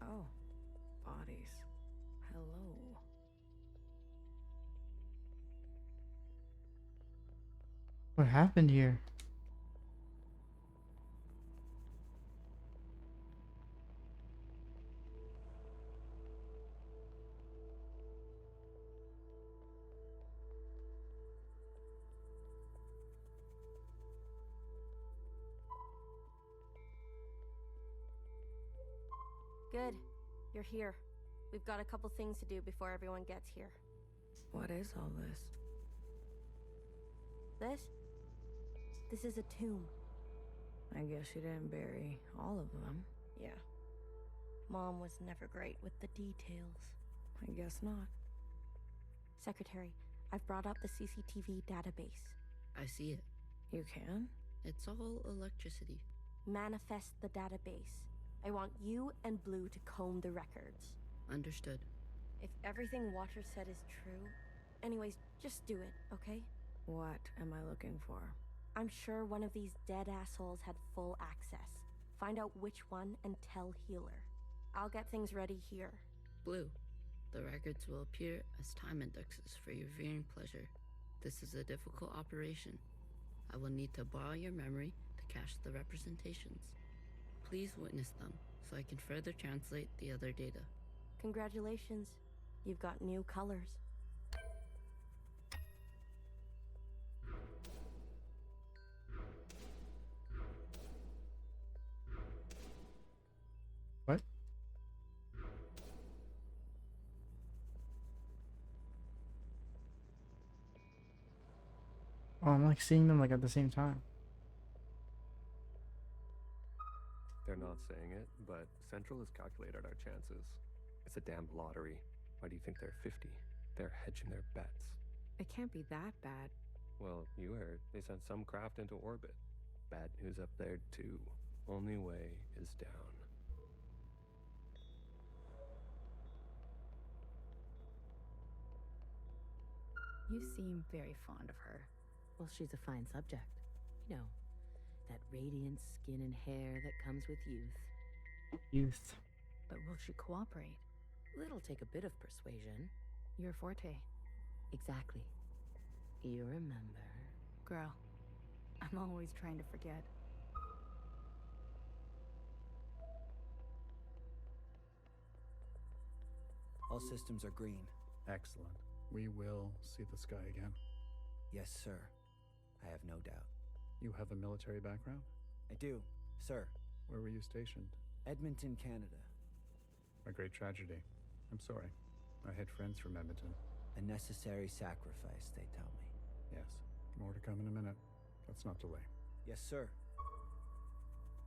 Oh, bodies. Hello. What happened here? Good. You're here. We've got a couple things to do before everyone gets here. What is all this? This is a tomb. I guess you didn't bury all of them. Yeah. Mom was never great with the details. I guess not. Secretary, I've brought up the CCTV database. I see it. You can? It's all electricity. Manifest the database. I want you and Blue to comb the records. Understood. If everything Watcher said is true... Anyways, just do it, okay? What am I looking for? I'm sure one of these dead assholes had full access. Find out which one and tell Healer. I'll get things ready here. Blue, the records will appear as time indexes for your viewing pleasure. This is a difficult operation. I will need to borrow your memory to cache the representations. Please witness them so I can further translate the other data. Congratulations. You've got new colors. What? Oh, I'm like seeing them like at the same time. They're not saying it, but Central has calculated our chances. It's a damn lottery. Why do you think they're 50? They're hedging their bets. It can't be that bad. Well, you heard. They sent some craft into orbit. Bad news up there, too. Only way is down. You seem very fond of her. Well, she's a fine subject. You know, that radiant skin and hair that comes with youth. Youth. But will she cooperate? It'll take a bit of persuasion. Your forte. Exactly. You remember. Girl, I'm always trying to forget. All systems are green. Excellent. We will see the sky again. Yes, sir. I have no doubt. You have a military background? I do, sir. Where were you stationed? Edmonton, Canada. A great tragedy. I'm sorry. I had friends from Edmonton. A necessary sacrifice, they tell me. Yes. More to come in a minute. Let's not delay. Yes, sir.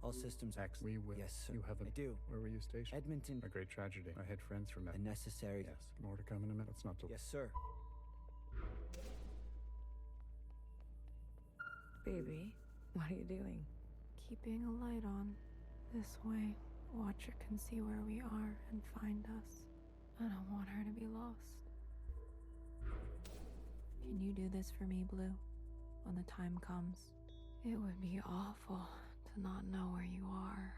All systems... We will. Yes, sir. You have a... I do. Where were you stationed? Edmonton. A great tragedy. I had friends from A Edmonton. necessary... Yes. More to come in a minute. Let's not delay. Yes, sir. Baby, what are you doing? Keeping a light on. This way, Watcher can see where we are and find us. I don't want her to be lost. Can you do this for me, Blue? When the time comes? It would be awful to not know where you are.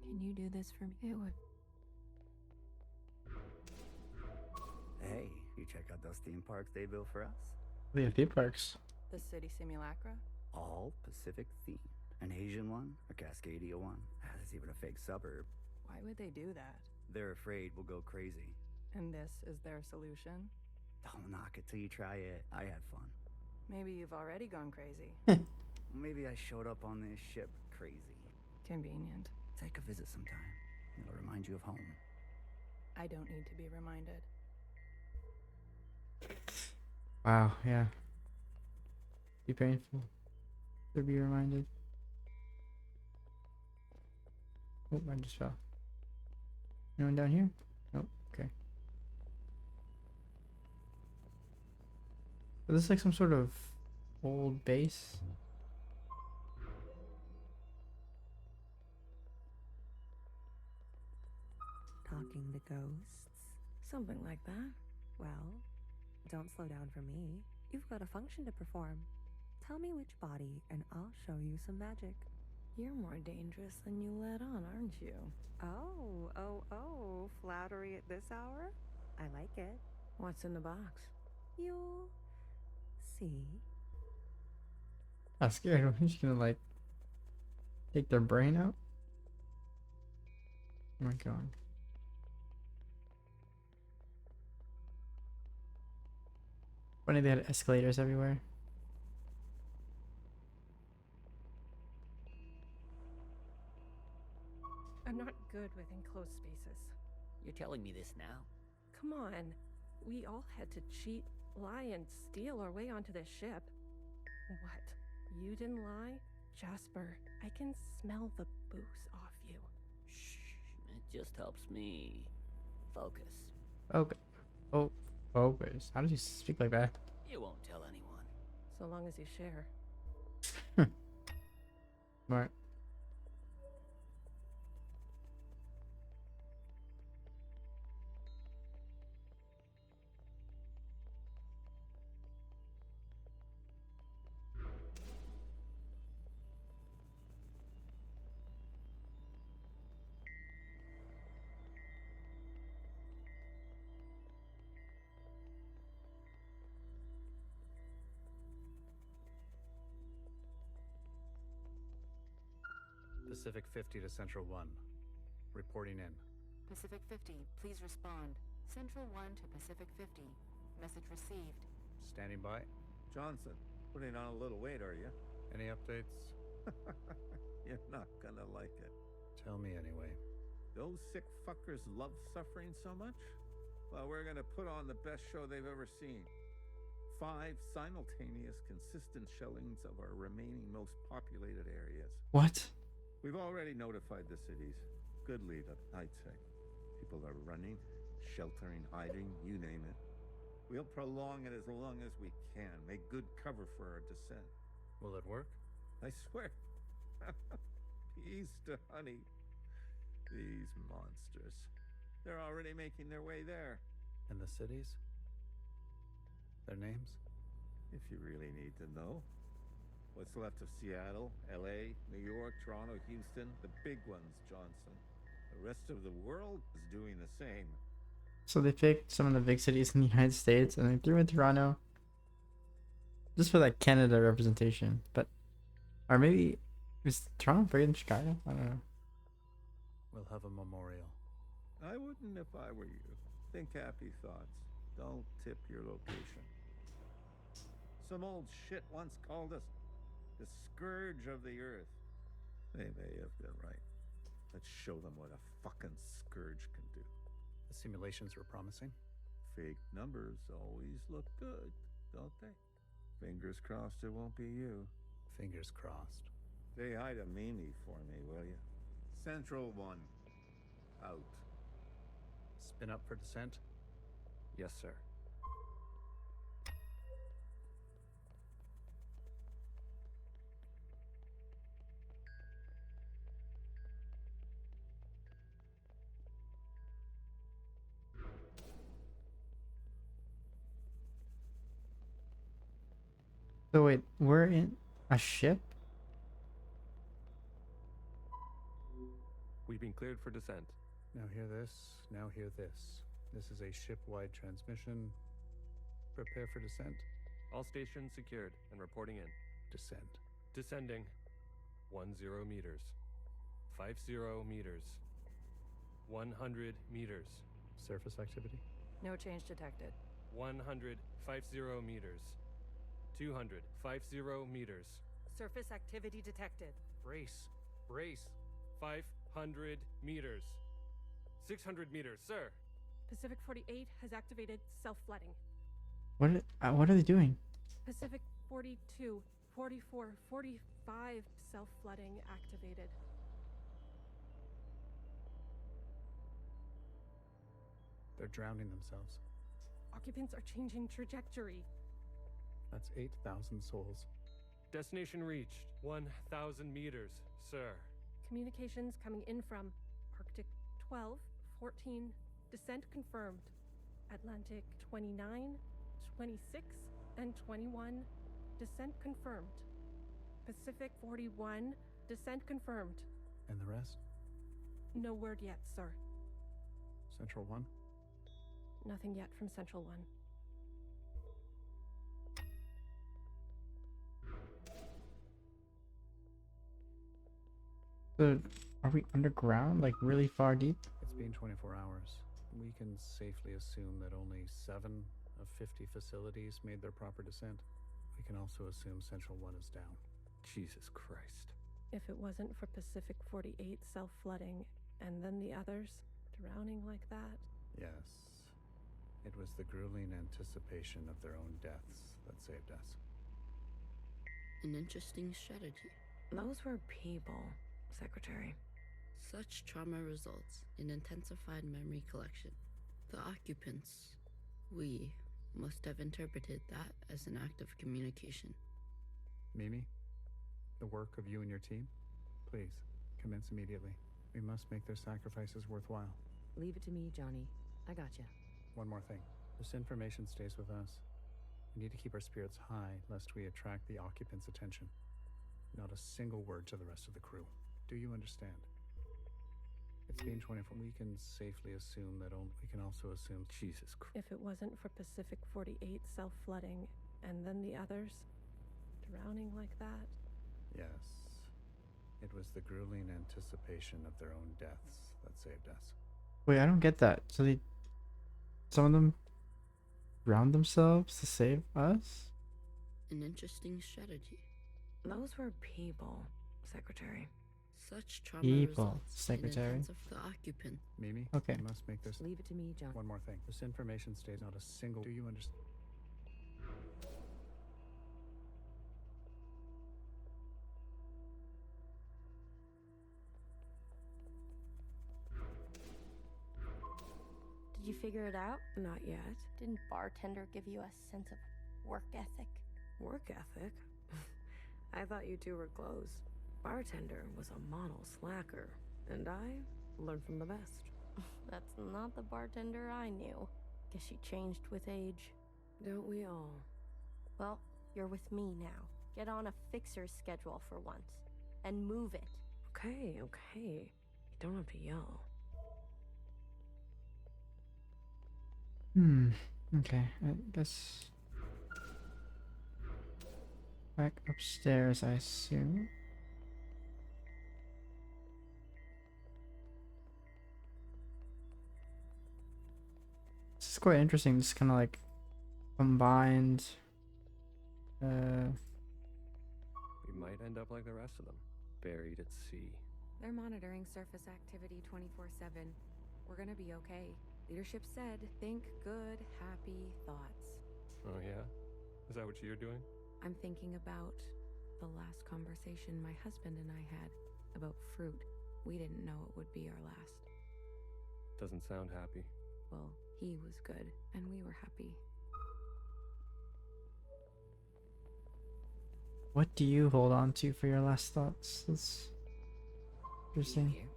Can you do this for me? It would... Hey, you check out those theme parks they built for us? The theme parks. The city simulacra? All Pacific themed. An Asian one, a Cascadia one. There's even a fake suburb. Why would they do that? They're afraid we'll go crazy. And this is their solution? Don't knock it till you try it. I had fun. Maybe you've already gone crazy. Maybe I showed up on this ship crazy. Convenient. Take a visit sometime. It'll remind you of home. I don't need to be reminded. Wow, yeah. Be painful to be reminded. Oh, I just fell. Anyone down here? Nope. Okay. Is this like some sort of old base? Talking to ghosts? Something like that. Well, don't slow down for me. You've got a function to perform. Tell me which body, and I'll show you some magic. You're more dangerous than you let on, aren't you? Oh, flattery at this hour? I like it. What's in the box? You'll see. I'm scared. I'm just gonna like take their brain out. Oh my god. Funny they had escalators everywhere. I'm not good with enclosed spaces. You're telling me this now? Come on. We all had to cheat, lie, and steal our way onto this ship. What? You didn't lie? Jasper, I can smell the booze off you. Shh. It just helps me focus. Okay. Oh, focus. How does he speak like that? You won't tell anyone. So long as you share. Right. Pacific 50 to Central 1. Reporting in. Pacific 50, please respond. Central 1 to Pacific 50. Message received. Standing by. Johnson, putting on a little weight, are you? Any updates? You're not gonna like it. Tell me anyway. Those sick fuckers love suffering so much? Well, we're gonna put on the best show they've ever seen. 5 simultaneous, consistent shellings of our remaining most populated areas. What? We've already notified the cities. Good lead up, I'd say. People are running, sheltering, hiding, you name it. We'll prolong it as long as we can. Make good cover for our descent. Will it work? I swear. Peas to honey. These monsters. They're already making their way there. And the cities? Their names? If you really need to know. What's left of Seattle, LA, New York, Toronto, Houston, the big ones, Johnson. The rest of the world is doing the same. So they picked some of the big cities in the United States and they threw in Toronto just for that Canada representation. But, or maybe, is Toronto bigger than Chicago? I don't know. We'll have a memorial. I wouldn't if I were you. Think happy thoughts. Don't tip your location. Some old shit once called us the scourge of the earth. They may have been right. Let's show them what a fucking scourge can do. The simulations were promising. Fake numbers always look good, don't they? Fingers crossed it won't be you. Fingers crossed. Say hi to Mimi for me, will you? Central 1. Out. Spin up for descent? Yes, sir. So wait, we're in a ship? We've been cleared for descent. Now hear this, now hear this. This is a ship-wide transmission. Prepare for descent. All stations secured and reporting in. Descent. Descending. 10 meters. 50 meters. 100 meters. Surface activity? No change detected. 150 meters. 250 meters. Surface activity detected. Brace. Brace. 500 meters. 600 meters, sir. Pacific 48 has activated self-flooding. What are they doing? Pacific 42, 44, 45 self-flooding activated. They're drowning themselves. Occupants are changing trajectory. That's 8,000 souls. Destination reached. 1,000 meters, sir. Communications coming in from Arctic 12, 14, descent confirmed. Atlantic 29, 26, and 21, descent confirmed. Pacific 41, descent confirmed. And the rest? No word yet, sir. Central 1? Nothing yet from Central 1. So, are we underground, like really far deep? It's been 24 hours. We can safely assume that only 7 of 50 facilities made their proper descent. We can also assume Central 1 is down. Jesus Christ. If it wasn't for Pacific 48 self-flooding, and then the others drowning like that. Yes. It was the grueling anticipation of their own deaths that saved us. An interesting strategy. Those were people, Secretary. Such trauma results in intensified memory collection. The occupants, we, must have interpreted that as an act of communication. Mimi, the work of you and your team, please, commence immediately. We must make their sacrifices worthwhile. Leave it to me, Johnny. I gotcha. One more thing. This information stays with us. We need to keep our spirits high, lest we attract the occupants' attention. Not a single word to the rest of the crew. Do you understand? It's been 24. We can safely assume that we can also assume... Jesus Christ. If it wasn't for Pacific 48 self-flooding, and then the others drowning like that. Yes. It was the grueling anticipation of their own deaths that saved us. Wait, I don't get that. So some of them drowned themselves to save us? An interesting strategy. Those were people, Secretary. Such trauma People, results Secretary. in the occupant. Mimi, okay. We must make this... Leave it to me, John. One more thing. This information stays not a single... Do you understand? Did you figure it out? Not yet. Didn't bartender give you a sense of work ethic? Work ethic? I thought you two were close. Bartender was a model slacker, and I learned from the best. That's not the bartender I knew. Guess she changed with age. Don't we all? Well, you're with me now. Get on a fixer's schedule for once. And move it. Okay. You don't have to yell. Okay, I guess... Back upstairs, I assume. This is quite interesting, just kind of like combined. We might end up like the rest of them, buried at sea. They're monitoring surface activity 24/7. We're gonna be okay. Leadership said, think good, happy thoughts. Oh yeah? Is that what you're doing? I'm thinking about the last conversation my husband and I had about fruit. We didn't know it would be our last. Doesn't sound happy. Well, he was good, and we were happy. What do you hold on to for your last thoughts? That's interesting. Here,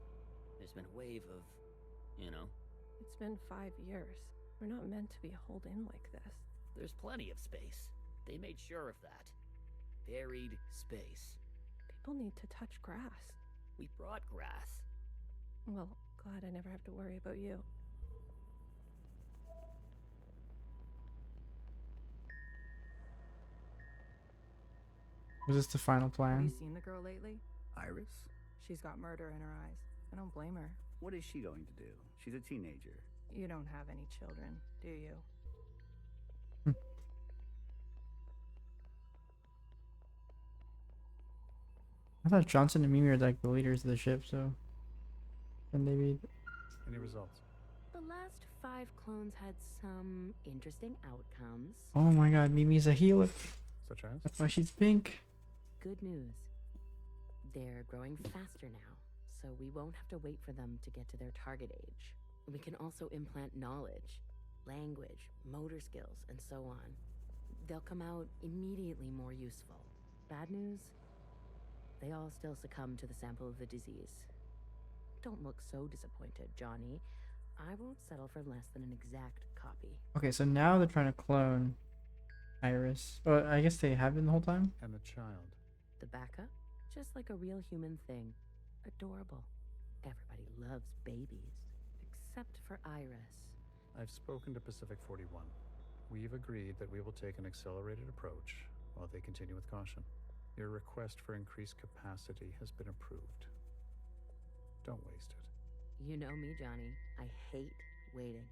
there's been a wave of, It's been 5 years. We're not meant to be holed in like this. There's plenty of space. They made sure of that. Buried space. People need to touch grass. We brought grass. Well, glad I never have to worry about you. Was this the final Have plan? you seen the girl lately? Iris? She's got murder in her eyes. I don't blame her. What is she going to do? She's a teenager. You don't have any children, do you? I thought Johnson and Mimi are like the leaders of the ship, so... And maybe... Any results? The last 5 clones had some interesting outcomes. Oh my god, Mimi's a healer. Such as? That's why she's pink. Good news. They're growing faster now, so we won't have to wait for them to get to their target age. We can also implant knowledge, language, motor skills, and so on. They'll come out immediately more useful. Bad news? They all still succumb to the sample of the disease. Don't look so disappointed, Johnny. I won't settle for less than an exact copy. Okay, so now they're trying to clone Iris. Oh, I guess they have been the whole time? And the child. The backup? Just like a real human thing. Adorable. Everybody loves babies. Except for Iris. I've spoken to Pacific 41. We've agreed that we will take an accelerated approach while they continue with caution. Your request for increased capacity has been approved. Don't waste it. You know me, Johnny. I hate waiting.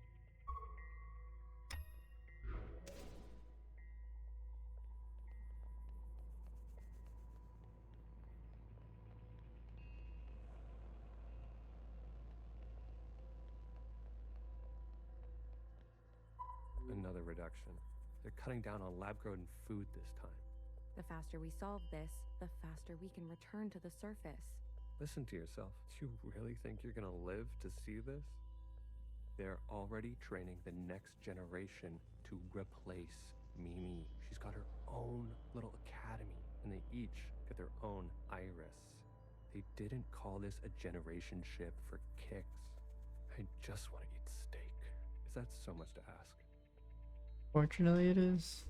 another reduction. They're cutting down on lab-grown food this time. The faster we solve this, the faster we can return to the surface. Listen to yourself. Do you really think you're gonna live to see this? They're already training the next generation to replace Mimi. She's got her own little academy, and they each get their own iris. They didn't call this a generation ship for kicks. I just want to eat steak. Is that so much to ask? Fortunately, it is.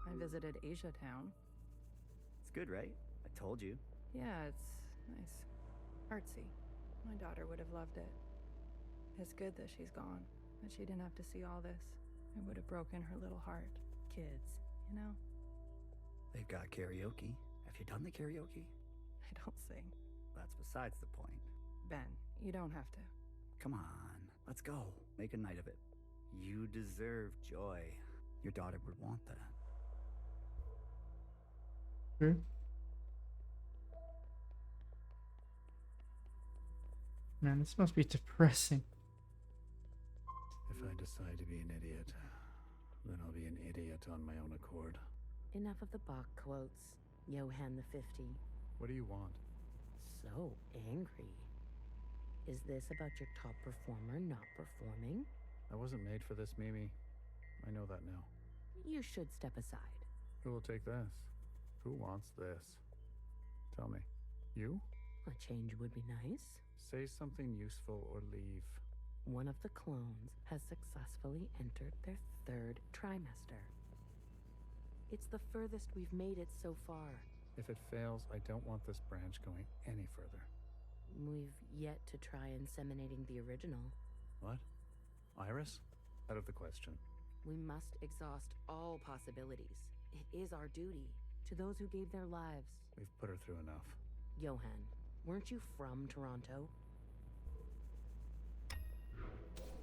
I visited Asia Town. It's good, right? I told you. Yeah, it's nice. Artsy. My daughter would have loved it. It's good that she's gone, that she didn't have to see all this. It would have broken her little heart. Kids, you know? They've got karaoke. Have you done the karaoke? I don't sing. That's besides the point. Ben, you don't have to. Come on, let's go. Make a night of it. You deserve joy. Your daughter would want that. True. Man, this must be depressing. If I decide to be an idiot, then I'll be an idiot on my own accord. Enough of the Bach quotes, Johann the 50. What do you want? So angry. Is this about your top performer not performing? I wasn't made for this, Mimi. I know that now. You should step aside. Who will take this? Who wants this? Tell me. You? A change would be nice. Say something useful or leave. One of the clones has successfully entered their 3rd trimester. It's the furthest we've made it so far. If it fails, I don't want this branch going any further. We've yet to try inseminating the original. What? Iris? Out of the question. We must exhaust all possibilities. It is our duty to those who gave their lives. We've put her through enough. Johann, weren't you from Toronto?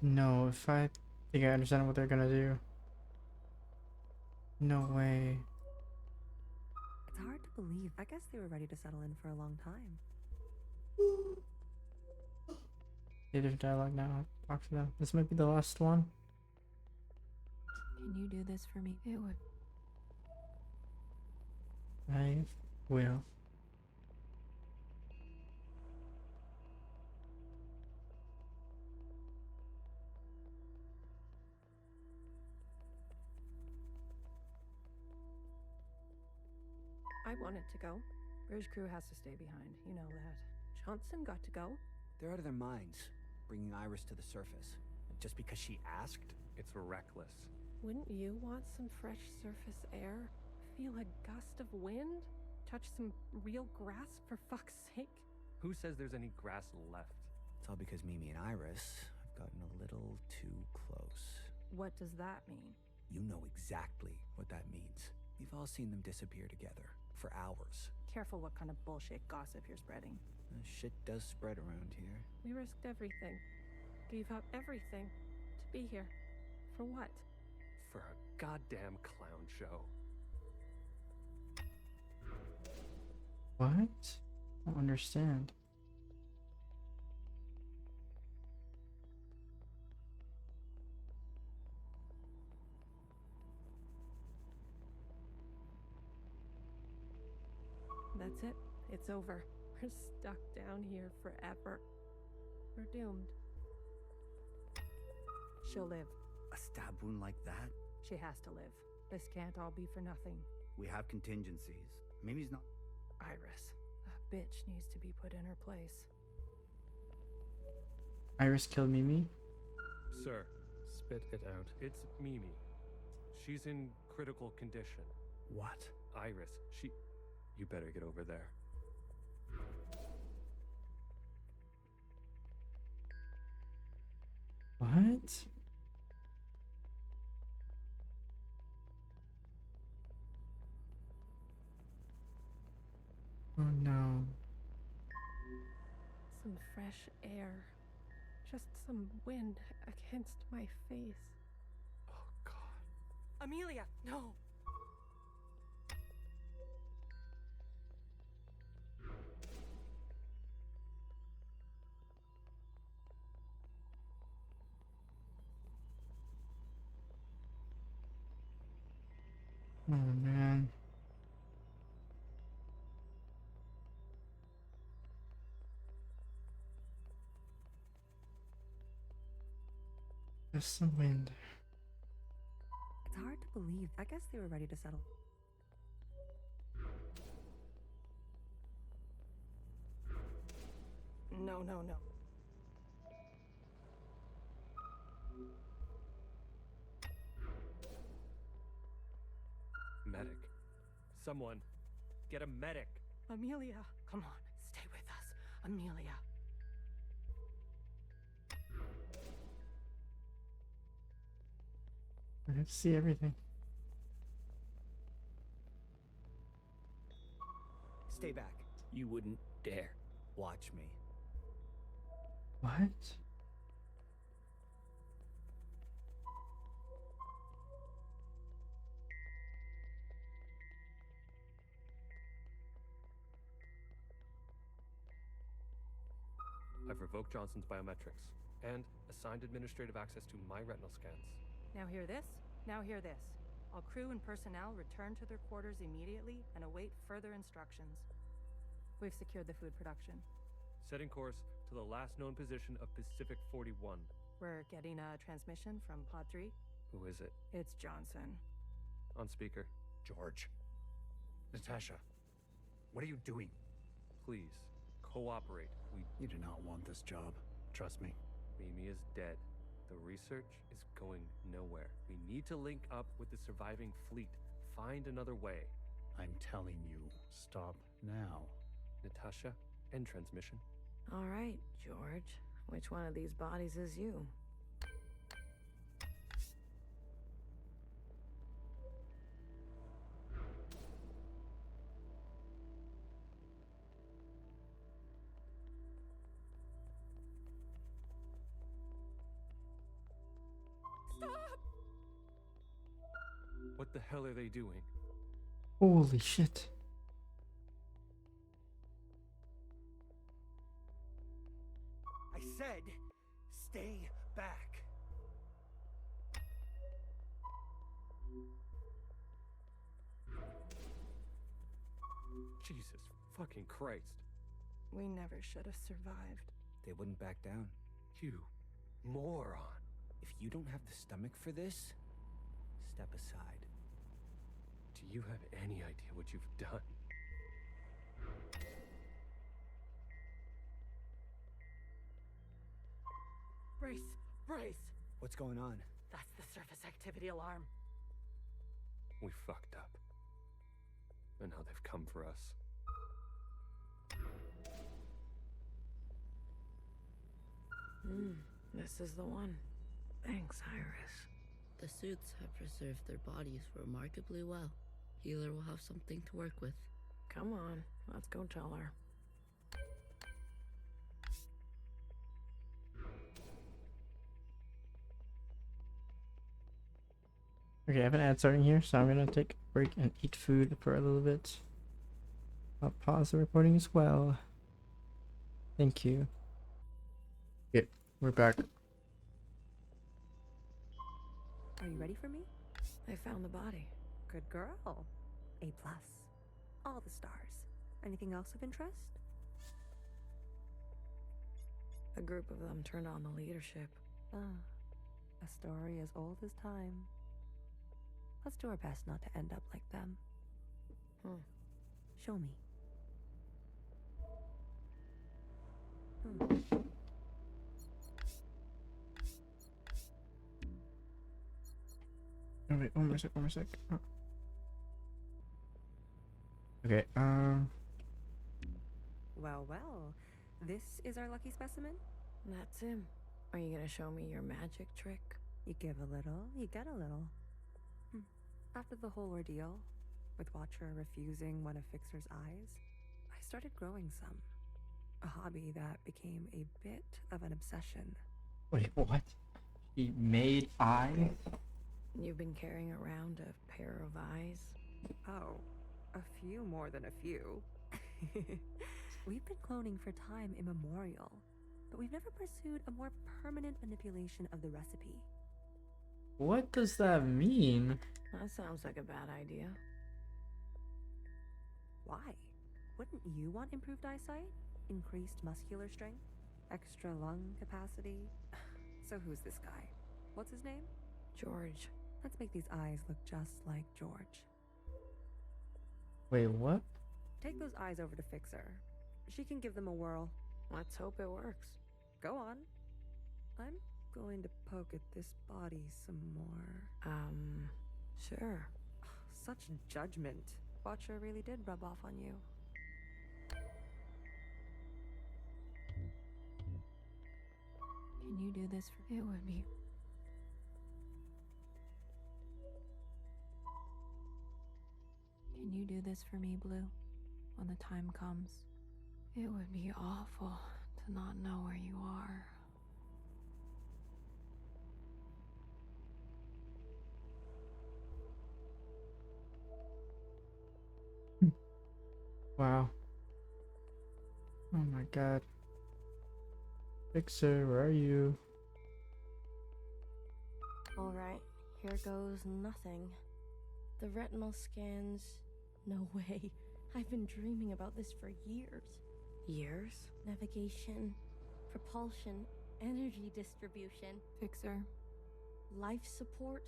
No, if I think I understand what they're gonna do. No way. It's hard to believe. I guess they were ready to settle in for a long time. Native dialogue now. Talk to them. This might be the last one. Can you do this for me? It would. I will. I wanted to go. Bridge crew has to stay behind. You know that. Johnson got to go. They're out of their minds, bringing Iris to the surface. Just because she asked? It's reckless. Wouldn't you want some fresh surface air? Feel a gust of wind? Touch some real grass, for fuck's sake? Who says there's any grass left? It's all because Mimi and Iris have gotten a little too close. What does that mean? You know exactly what that means. We've all seen them disappear together for hours. Careful what kind of bullshit gossip you're spreading. Shit does spread around here. We risked everything. Gave up everything to be here. For what? For a goddamn clown show. What? I don't understand. That's it. It's over. We're stuck down here forever. We're doomed. She'll live. A stab wound like that? She has to live. This can't all be for nothing. We have contingencies. Mimi's not... Iris. That bitch needs to be put in her place. Iris killed Mimi? Sir. Spit it out. It's Mimi. She's in critical condition. What? Iris, she... You better get over there. What? Oh no. Some fresh air. Just some wind against my face. Oh, God. Amelia, no! Oh man. Just some wind. It's hard to believe. I guess they were ready to settle. No. Medic. Someone. Get a medic. Amelia, come on, stay with us. Amelia. I have to see everything. Stay back. You wouldn't dare. Watch me. What? I've revoked Johnson's biometrics and assigned administrative access to my retinal scans. Now hear this? Now hear this. All crew and personnel return to their quarters immediately and await further instructions. We've secured the food production. Setting course to the last known position of Pacific 41. We're getting a transmission from Pod 3. Who is it? It's Johnson. On speaker. George. Natasha. What are you doing? Please, cooperate. You do not want this job. Trust me. Mimi is dead. The research is going nowhere. We need to link up with the surviving fleet. Find another way. I'm telling you, stop now. Natasha, end transmission. All right, George. Which one of these bodies is you? What the hell are they doing? Holy shit. I said, stay back. Jesus fucking Christ. We never should have survived. They wouldn't back down. You moron. If you don't have the stomach for this, step aside. Do you have any idea what you've done? Brace! What's going on? That's the surface activity alarm. We fucked up. And now they've come for us. This is the one. Thanks, Iris. The suits have preserved their bodies remarkably well. Healer will have something to work with. Come on, let's go tell her. Okay, I have an ad starting here, so I'm gonna take a break and eat food for a little bit. I'll pause the recording as well. Thank you. Okay, we're back. Are you ready for me? I found the body. Good girl. A+. All the stars. Anything else of interest? A group of them turned on the leadership. A story as old as time. Let's do our best not to end up like them. Show me. Oh wait, one more sec. Oh. Okay, Well. This is our lucky specimen? That's him. Are you gonna show me your magic trick? You give a little, you get a little. After the whole ordeal, with Watcher refusing one of Fixer's eyes, I started growing some. A hobby that became a bit of an obsession. wait, what? He made eyes? You've been carrying around a pair of eyes? Oh, a few more than a few. We've been cloning for time immemorial, but we've never pursued a more permanent manipulation of the recipe. What does that mean? That sounds like a bad idea. Why? Wouldn't you want improved eyesight? Increased muscular strength? Extra lung capacity? So who's this guy? What's his name? George. Let's make these eyes look just like George. Wait, what? Take those eyes over to Fixer. She can give them a whirl. Let's hope it works. Go on. I'm going to poke at this body some more. Sure. Such judgment. Watcher really did rub off on you. Can you do this for me? It would be. Can you do this for me, Blue? When the time comes? It would be awful to not know where you are. Wow. Oh my god. Fixer, where are you? Alright, here goes nothing. The retinal scans. No way. I've been dreaming about this for years. Years? Navigation, propulsion, energy distribution, Fixer. life support,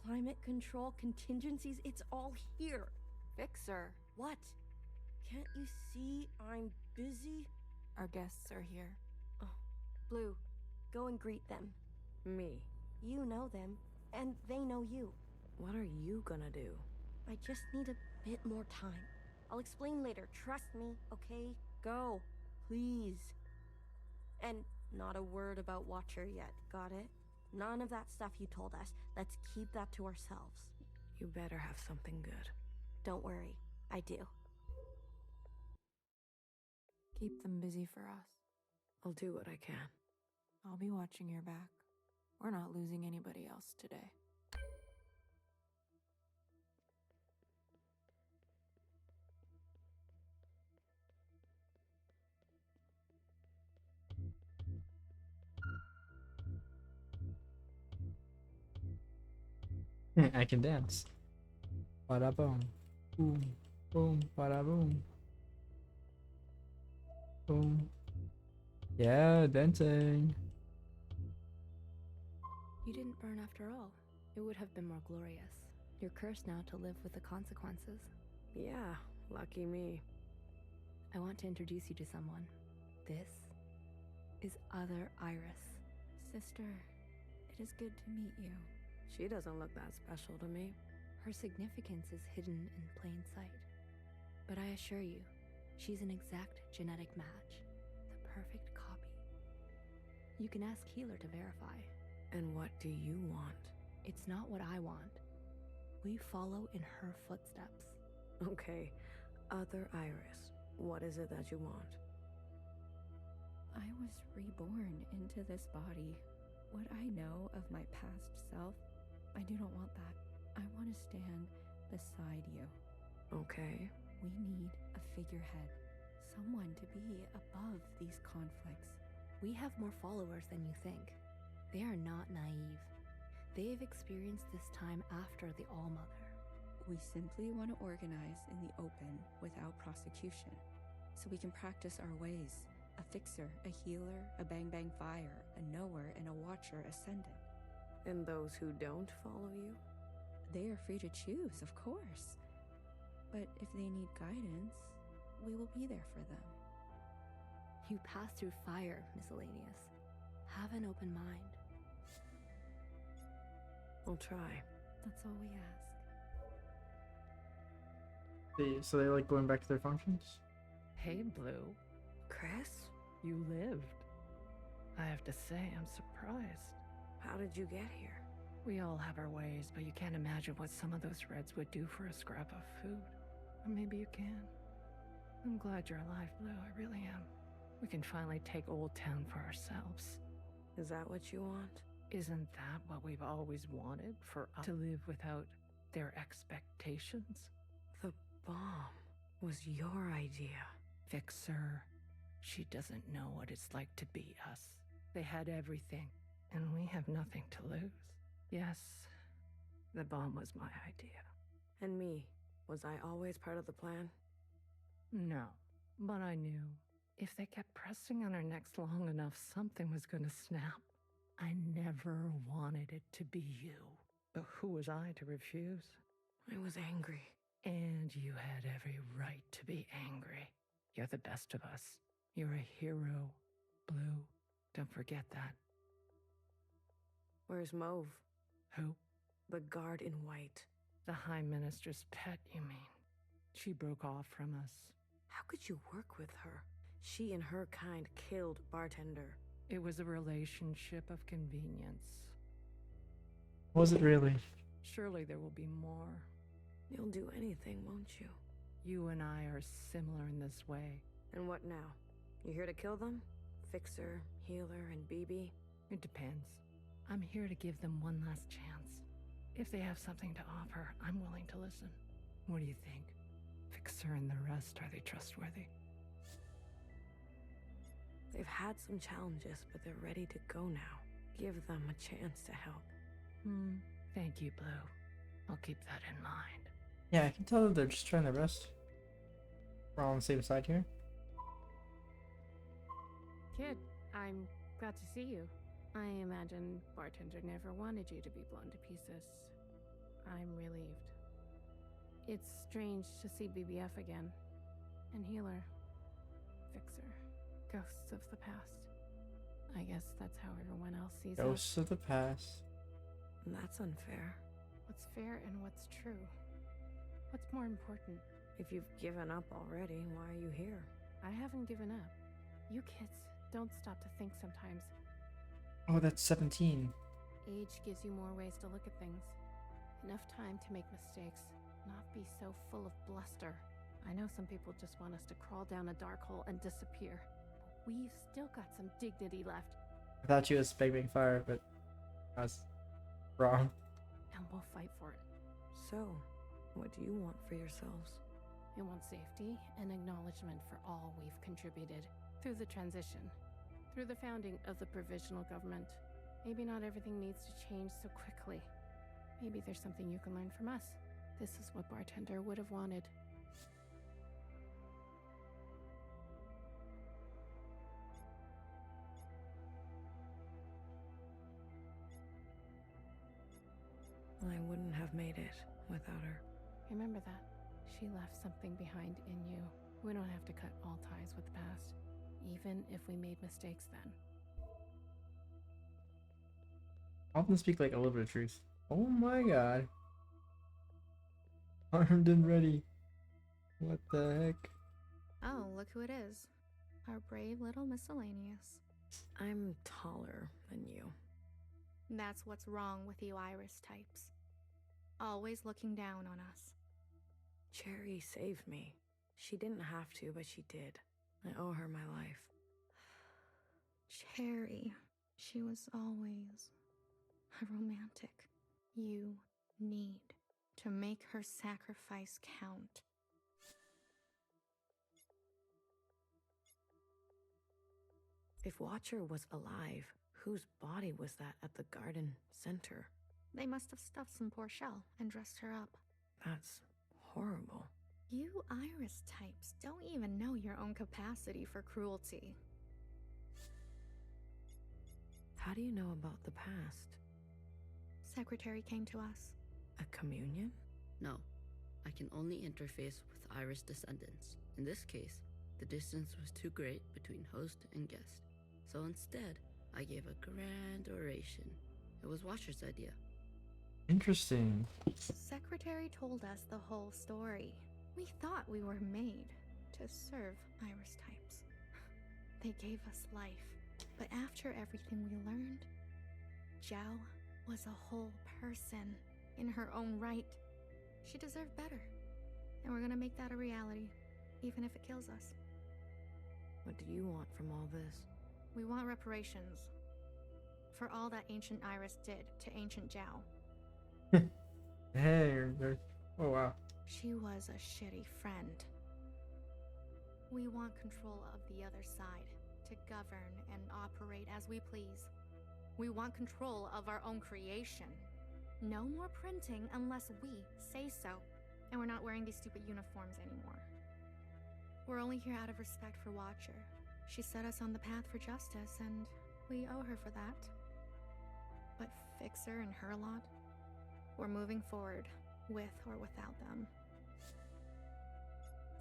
climate control, contingencies. It's all here. Fixer. What? Can't you see I'm busy? Our guests are here. Oh, Blue, go and greet them. Me. You know them, and they know you. What are you gonna do? I just need a bit more time. I'll explain later, trust me, okay? Go, please. And not a word about Watcher yet, got it? None of that stuff you told us. Let's keep that to ourselves. You better have something good. Don't worry, I do. Keep them busy for us. I'll do what I can. I'll be watching your back. We're not losing anybody else today. I can dance. Bada boom. Boom. Boom. Bada boom. Boom. Yeah, dancing. You didn't burn after all. It would have been more glorious. You're cursed now to live with the consequences. Yeah, lucky me. I want to introduce you to someone. This is Other Iris. Sister, it is good to meet you. She doesn't look that special to me. Her significance is hidden in plain sight. But I assure you, she's an exact genetic match. The perfect copy. You can ask Healer to verify. And what do you want? It's not what I want. We follow in her footsteps. Okay, Other Iris, what is it that you want? I was reborn into this body. What I know of my past self, I do not want that. I want to stand beside you. Okay. We need a figurehead. Someone to be above these conflicts. We have more followers than you think. They are not naive. They've experienced this time after the All-Mother. We simply want to organize in the open without prosecution, so we can practice our ways. A fixer, a healer, a bang-bang fire, a knower, and a watcher ascendant. And those who don't follow you? They are free to choose, of course. But if they need guidance, we will be there for them. You pass through fire, Miscellaneous. Have an open mind. I'll try. That's all we ask. So they like going back to their functions? Hey, Blue. Chris? You lived. I have to say, I'm surprised. How did you get here? We all have our ways, but you can't imagine what some of those Reds would do for a scrap of food. Or maybe you can. I'm glad you're alive, Blue. I really am. We can finally take Old Town for ourselves. Is that what you want? Isn't that what we've always wanted? For us to live without their expectations? The bomb was your idea. Fixer. She doesn't know what it's like to be us. They had everything, and we have nothing to lose. Yes, the bomb was my idea. And me, was I always part of the plan? No, but I knew if they kept pressing on our necks long enough, something was gonna snap. I never wanted it to be you. But who was I to refuse? I was angry. And you had every right to be angry. You're the best of us. You're a hero, Blue. Don't forget that. Where's Mauve? Who? The guard in white. The High Minister's pet, you mean? She broke off from us. How could you work with her? She and her kind killed Bartender. It was a relationship of convenience. Was it really? Surely there will be more. You'll do anything, won't you? You and I are similar in this way. And what now? You here to kill them? Fixer, Healer, and BB? It depends. I'm here to give them one last chance. If they have something to offer, I'm willing to listen. What do you think? Fixer and the rest, are they trustworthy? They've had some challenges, but they're ready to go now. Give them a chance to help. Thank you, Blue. I'll keep that in mind. Yeah, I can tell that they're just trying their best. We're all on the same side here. Kid, I'm glad to see you. I imagine Bartender never wanted you to be blown to pieces. I'm relieved. It's strange to see BBF again. And Healer. Fixer. Ghosts of the past. I guess that's how everyone else sees us. Ghosts of the past. That's unfair. What's fair and what's true? What's more important? If you've given up already, why are you here? I haven't given up. You kids don't stop to think sometimes. Oh, that's 17. Age gives you more ways to look at things. Enough time to make mistakes, not be so full of bluster. I know some people just want us to crawl down a dark hole and disappear. But we've still got some dignity left. I thought she was Big Bang Fire, but I was wrong. And we'll fight for it. So, what do you want for yourselves? I want safety and acknowledgement for all we've contributed through the transition, through the founding of the provisional government. Maybe not everything needs to change so quickly. Maybe there's something you can learn from us. This is what Bartender would have wanted. I wouldn't have made it without her. Remember that. She left something behind in you. We don't have to cut all ties with the past, even if we made mistakes then. I often speak like a little bit of truth. Oh my god. Armed and ready. What the heck? Oh, look who it is. Our brave little miscellaneous. I'm taller than you. That's what's wrong with you Iris types. Always looking down on us. Cherry saved me. She didn't have to, but she did. I owe her my life. Cherry. She was always a romantic. You need to make her sacrifice count. If Watcher was alive, whose body was that at the garden center? They must have stuffed some poor shell and dressed her up. That's horrible. You Iris types don't even know your own capacity for cruelty. How do you know about the past? Secretary came to us. A communion? No, I can only interface with Iris descendants. In this case, the distance was too great between host and guest. So instead, I gave a grand oration. It was Watcher's idea. Interesting. Secretary told us the whole story. We thought we were made to serve Iris types. They gave us life. But after everything we learned, Zhao was a whole person in her own right. She deserved better. And we're gonna make that a reality, even if it kills us. What do you want from all this? We want reparations. For all that ancient Iris did to ancient Zhao. Hey, oh wow. She was a shitty friend. We want control of the other side, to govern and operate as we please. We want control of our own creation. No more printing unless we say so. And we're not wearing these stupid uniforms anymore. We're only here out of respect for Watcher. She set us on the path for justice, and we owe her for that. But Fixer and her lot, we're moving forward, with or without them.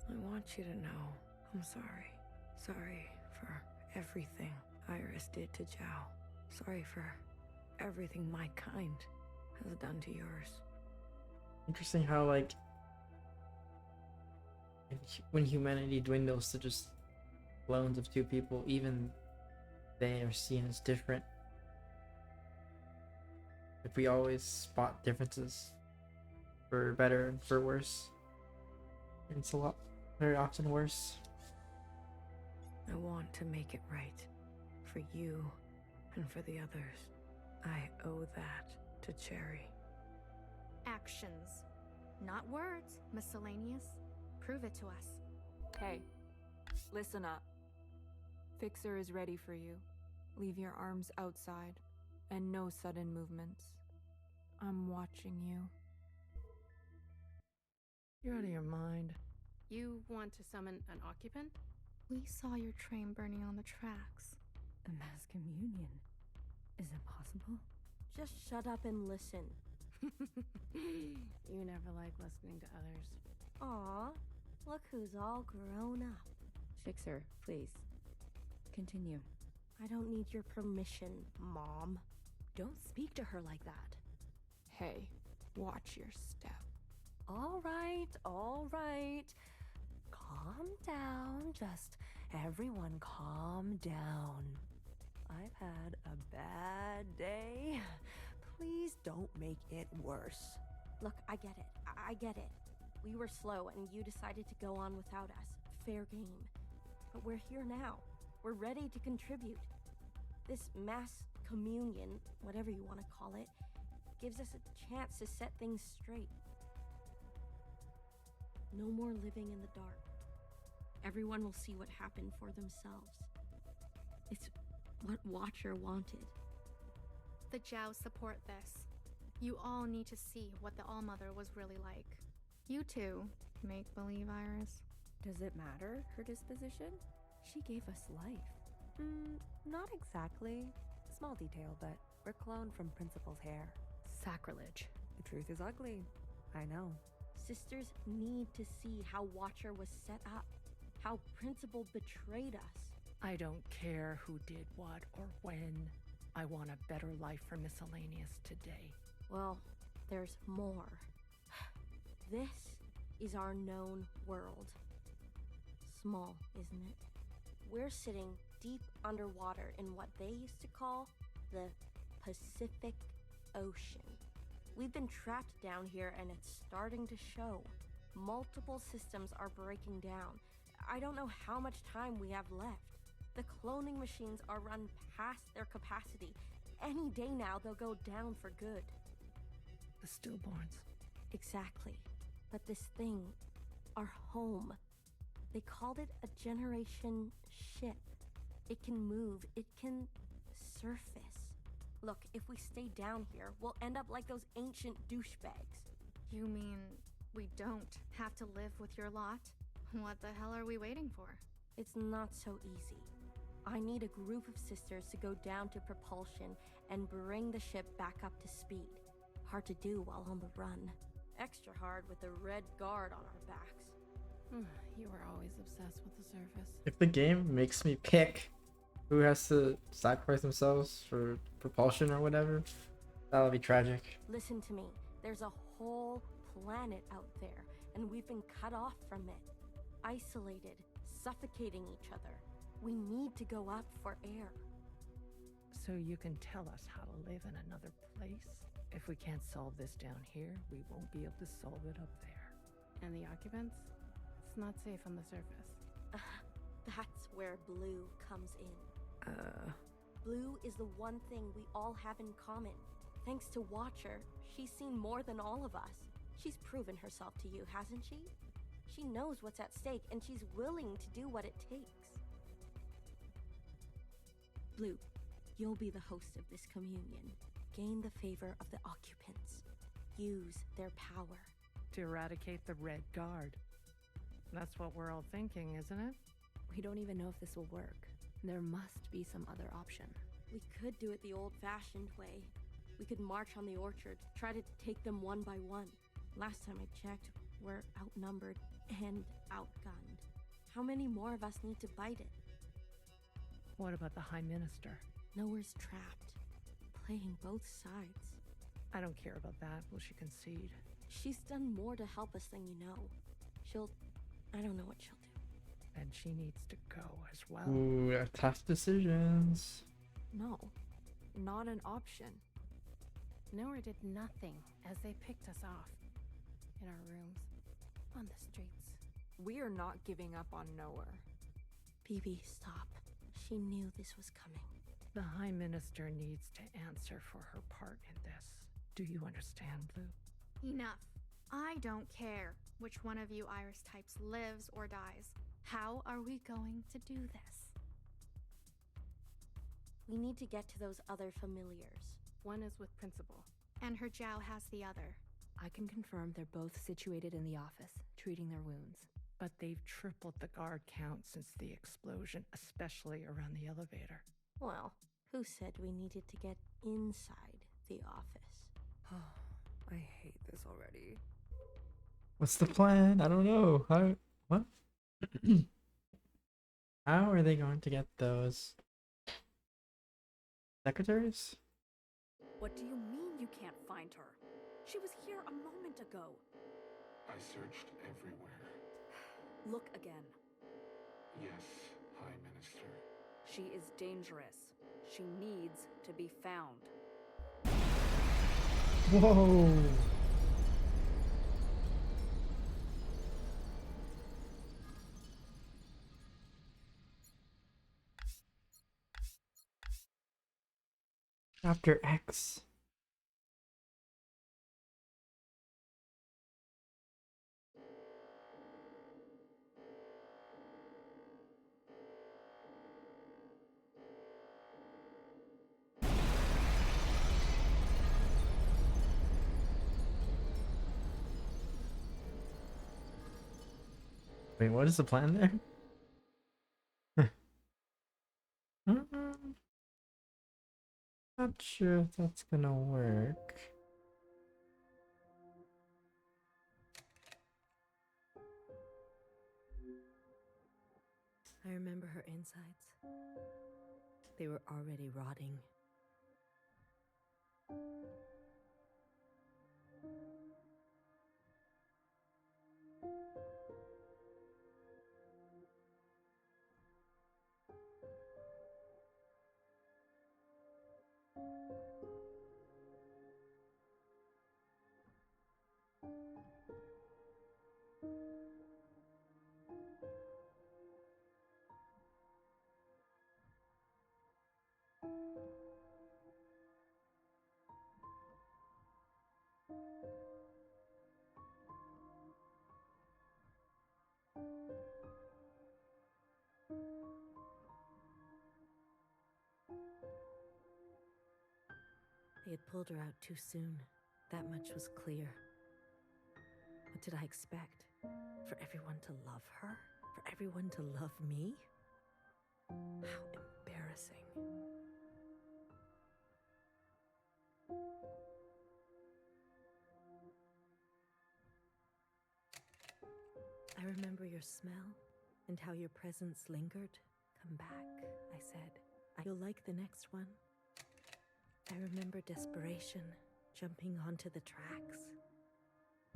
I want you to know I'm sorry. Sorry for everything Iris did to Zhao. Sorry for everything my kind has done to yours. Interesting how, like, when humanity dwindles to just clones of two people, even they are seen as different. If we always spot differences, for better and for worse, it's a lot, very often worse. I want to make it right. For you and for the others. I owe that to Cherry. Actions, not words, miscellaneous. Prove it to us. Hey, listen up. Fixer is ready for you. Leave your arms outside, and no sudden movements. I'm watching you. You're out of your mind. You want to summon an occupant? We saw your train burning on the tracks. A mass communion. Is it possible? Just shut up and listen. You never like listening to others. Aw, look who's all grown up. Fixer, please. Continue. I don't need your permission, Mom. Don't speak to her like that. Hey, watch your step. All right. Calm down. Just everyone calm down. I've had a bad day. Please don't make it worse. Look, I get it. I get it. We were slow and you decided to go on without us. Fair game. But we're here now. We're ready to contribute. This mass communion, whatever you want to call it, gives us a chance to set things straight. No more living in the dark. Everyone will see what happened for themselves. It's what Watcher wanted. The Zhao support this. You all need to see what the All-Mother was really like. You too, make-believe Iris. Does it matter, her disposition? She gave us life. Not exactly. Small detail, but we're cloned from Principal's hair. Sacrilege. The truth is ugly. I know. Sisters need to see how Watcher was set up. How Principal betrayed us. I don't care who did what or when. I want a better life for Miscellaneous today. Well, there's more. This is our known world. Small, isn't it? We're sitting deep underwater in what they used to call the Pacific Ocean. We've been trapped down here and it's starting to show. Multiple systems are breaking down. I don't know how much time we have left. The cloning machines are run past their capacity. Any day now they'll go down for good. The stillborns. Exactly. But this thing, our home, they called it a generation ship. It can move, it can surface. Look, if we stay down here, we'll end up like those ancient douchebags. You mean we don't have to live with your lot? What the hell are we waiting for? It's not so easy. I need a group of sisters to go down to propulsion and bring the ship back up to speed. Hard to do while on the run. Extra hard with the red guard on our backs. You were always obsessed with the surface. If the game makes me pick who has to sacrifice themselves for propulsion or whatever, that'll be tragic. Listen to me. There's a whole planet out there, and we've been cut off from it. Isolated, suffocating each other. We need to go up for air. So you can tell us how to live in another place? If we can't solve this down here, we won't be able to solve it up there. And the occupants? It's not safe on the surface. That's where Blue comes in. Blue is the one thing we all have in common. Thanks to Watcher, she's seen more than all of us. She's proven herself to you, hasn't she? She knows what's at stake, and she's willing to do what it takes. Blue, you'll be the host of this communion. Gain the favor of the occupants. use their power. To eradicate the Red Guard. That's what we're all thinking, isn't it? We don't even know if this will work. There must be some other option. We could do it the old-fashioned way. We could march on the orchard, try to take them one by one. Last time I checked, we're outnumbered and outgunned. How many more of us need to bite it? What about the High Minister? Nowhere's trapped. Playing both sides. I don't care about that. Will she concede? She's done more to help us than you know. I don't know what she'll do. And she needs to go as well. Ooh, tough decisions. No, not an option. Nowhere did nothing as they picked us off. In our rooms. On the streets. We are not giving up on Nowhere. BB, stop. She knew this was coming. The High Minister needs to answer for her part in this. Do you understand, Blue? Enough. I don't care which one of you Iris types lives or dies. How are we going to do this? We need to get to those other familiars. One is with Principal. And her Jiao has the other. I can confirm they're both situated in the office, treating their wounds. But they've tripled the guard count since the explosion, especially around the elevator. Well, who said we needed to get inside the office? I hate this already. What's the plan? I don't know. What? How are they going to get those secretaries? What do you mean you can't find her? She was here a moment ago. I searched everywhere. Look again. Yes, High Minister. She is dangerous. She needs to be found. Whoa! Chapter X. Wait, what is the plan there? Not sure if that's gonna work. I remember her insides. They were already rotting. They had pulled her out too soon. That much was clear. What did I expect? For everyone to love her? For everyone to love me? How embarrassing. I remember your smell and how your presence lingered. Come back, I said. You'll like the next one. I remember desperation, jumping onto the tracks.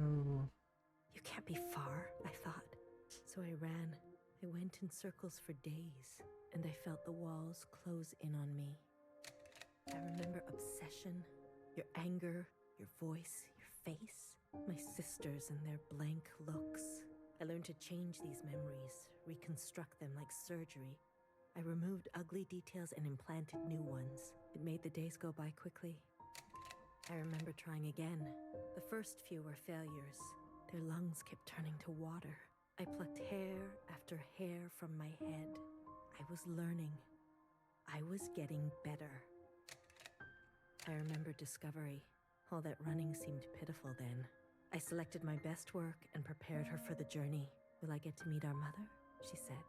Oh. You can't be far, I thought. So I ran. I went in circles for days, and I felt the walls close in on me. I remember obsession, your anger, your voice, your face, my sisters and their blank looks. I learned to change these memories, reconstruct them like surgery. I removed ugly details and implanted new ones. It made the days go by quickly. I remember trying again. The first few were failures. Their lungs kept turning to water. I plucked hair after hair from my head. I was learning. I was getting better. I remember discovery, All that running seemed pitiful then. I selected my best work and prepared her for the journey. Will I get to meet our mother? She said.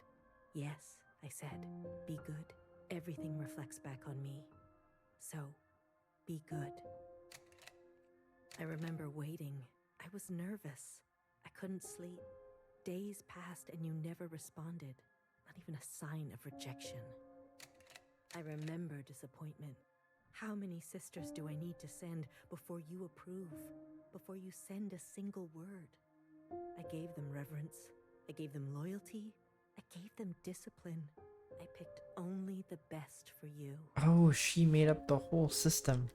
Yes, I said. Be good. Everything reflects back on me. So, be good. I remember waiting. I was nervous. I couldn't sleep. Days passed and you never responded. Not even a sign of rejection. I remember disappointment. How many sisters do I need to send before you approve? Before you send a single word? I gave them reverence. I gave them loyalty. I gave them discipline. I picked only the best for you. Oh, she made up the whole system.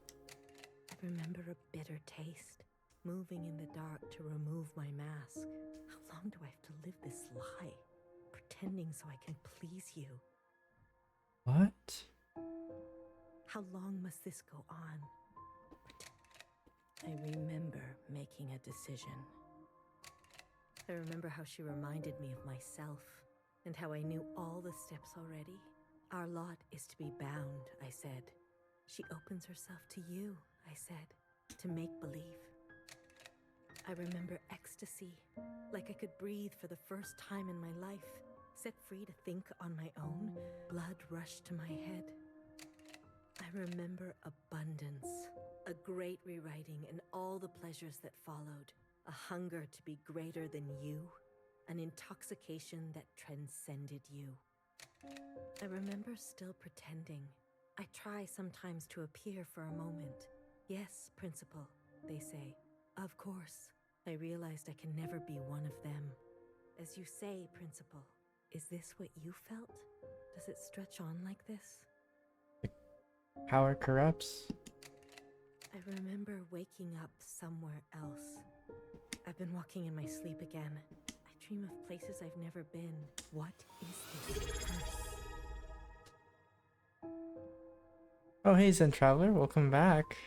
I remember a bitter taste. Moving in the dark to remove my mask. How long do I have to live this lie? Pretending so I can please you. What? How long must this go on? I remember making a decision. I remember how she reminded me of myself, and how I knew all the steps already. Our lot is to be bound, I said. She opens herself to you, I said, to make believe. I remember ecstasy, like I could breathe for the first time in my life, set free to think on my own, blood rushed to my head. I remember abundance, a great rewriting and all the pleasures that followed, a hunger to be greater than you, an intoxication that transcended you. I remember still pretending. I try sometimes to appear for a moment. Yes, Principal, they say. Of course. I realized I can never be one of them. As you say, Principal, is this what you felt? Does it stretch on like this? Power corrupts. I remember waking up somewhere else. I've been walking in my sleep again. I dream of places I've never been. What is this curse? Oh, hey, Zen Traveler, welcome back.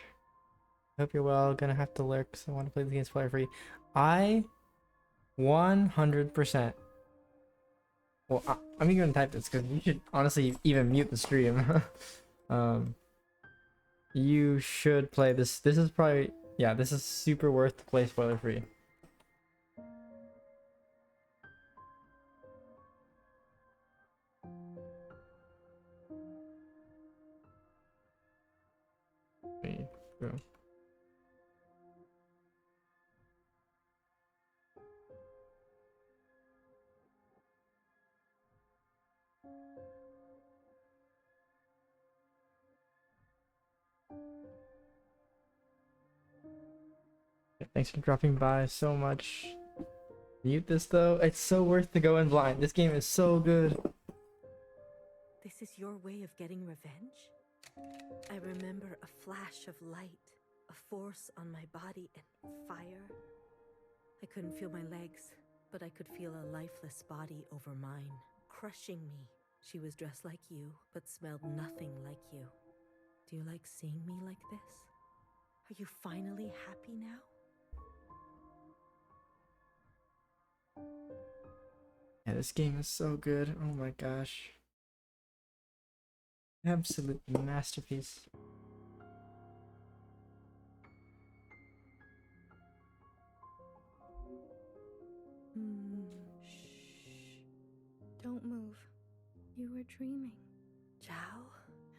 Hope you're well. Gonna have to lurk because I want to play the game spoiler free. I 100%. Well, I'm even gonna type this because you should honestly even mute the stream. You should play this. This is probably, yeah, this is super worth to play spoiler free. Wait, bro. Thanks for dropping by so much. Mute this though. It's so worth to go in blind. This game is so good. This is your way of getting revenge? I remember a flash of light, a force on my body, and fire. I couldn't feel my legs, but I could feel a lifeless body over mine, crushing me. She was dressed like you, but smelled nothing like you. Do you like seeing me like this? Are you finally happy now? Yeah, this game is so good. Oh my gosh. Absolute masterpiece. Shh. Don't move. You were dreaming. Zhao?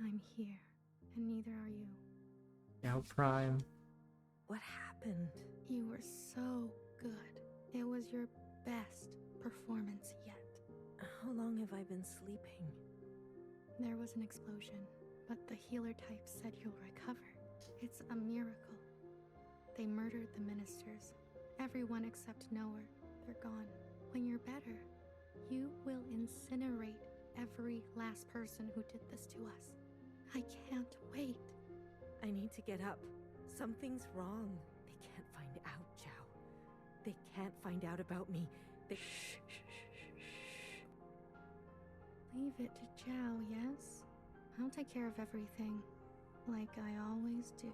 I'm here, and neither are you. Yao Prime. What happened? You were so good. It was your best performance yet. How long have I been sleeping? There was an explosion, but the healer type said you'll recover. It's a miracle. They murdered the ministers. Everyone except Noah. They're gone. When you're better, you will incinerate every last person who did this to us. I can't wait. I need to get up. Something's wrong. They can't find out, Zhao. They can't find out about me. They... Shh. Leave it to Zhao, yes? I'll take care of everything, like I always do.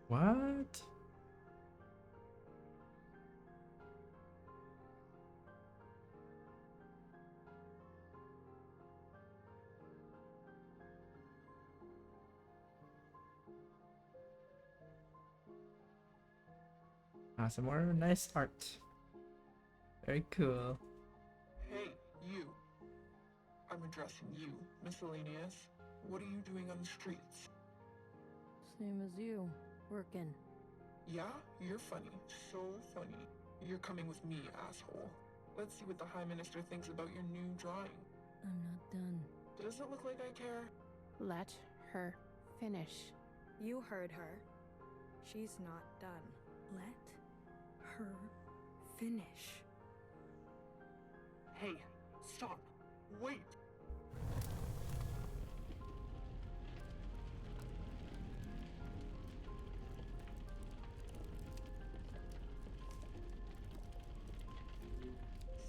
What? Some more nice art. Very cool. Hey, you. I'm addressing you, miscellaneous. What are you doing on the streets? Same as you. Working. Yeah? You're funny. So funny. You're coming with me, asshole. Let's see what the High Minister thinks about your new drawing. I'm not done. Does it look like I care? Let her finish. You heard her. She's not done. Let her finish. Hey, stop. Wait.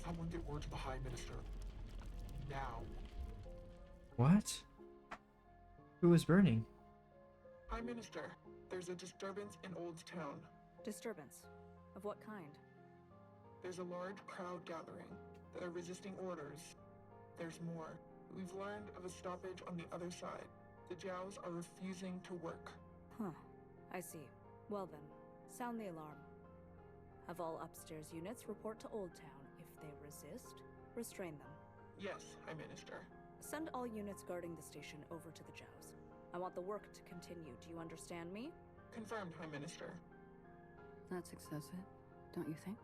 Someone get word to the High Minister. Now. What? Who is burning? High Minister, there's a disturbance in Old Town. Disturbance? Of what kind? There's a large crowd gathering. They're resisting orders. There's more. We've learned of a stoppage on the other side. The Jows are refusing to work. Huh. I see. Well then, sound the alarm. Have all upstairs units report to Old Town. If they resist, restrain them. Yes, High Minister. Send all units guarding the station over to the Jows. I want the work to continue. Do you understand me? Confirmed, High Minister. That's excessive, don't you think?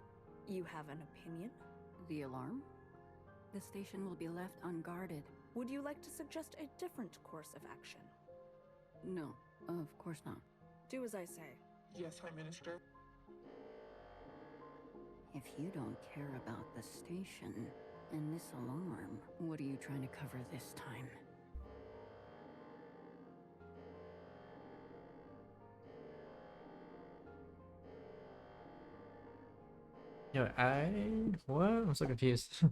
You have an opinion? The alarm? The station will be left unguarded. Would you like to suggest a different course of action? No, of course not. Do as I say. Yes, High Minister. If you don't care about the station and this alarm, what are you trying to cover this time? Yo, what? I'm so confused.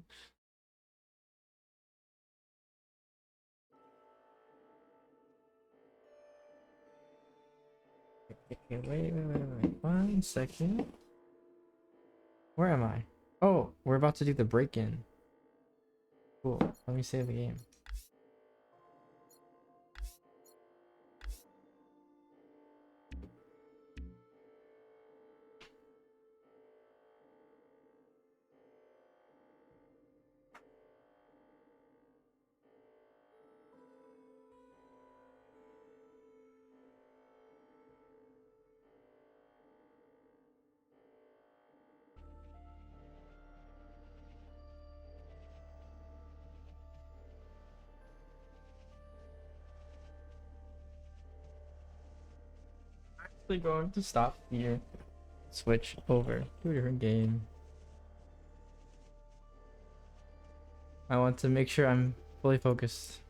Okay, wait. 1 second. Where am I? Oh, we're about to do the break-in. Cool. Let me save the game. Actually going to stop here. Switch over to a different game. I want to make sure I'm fully focused.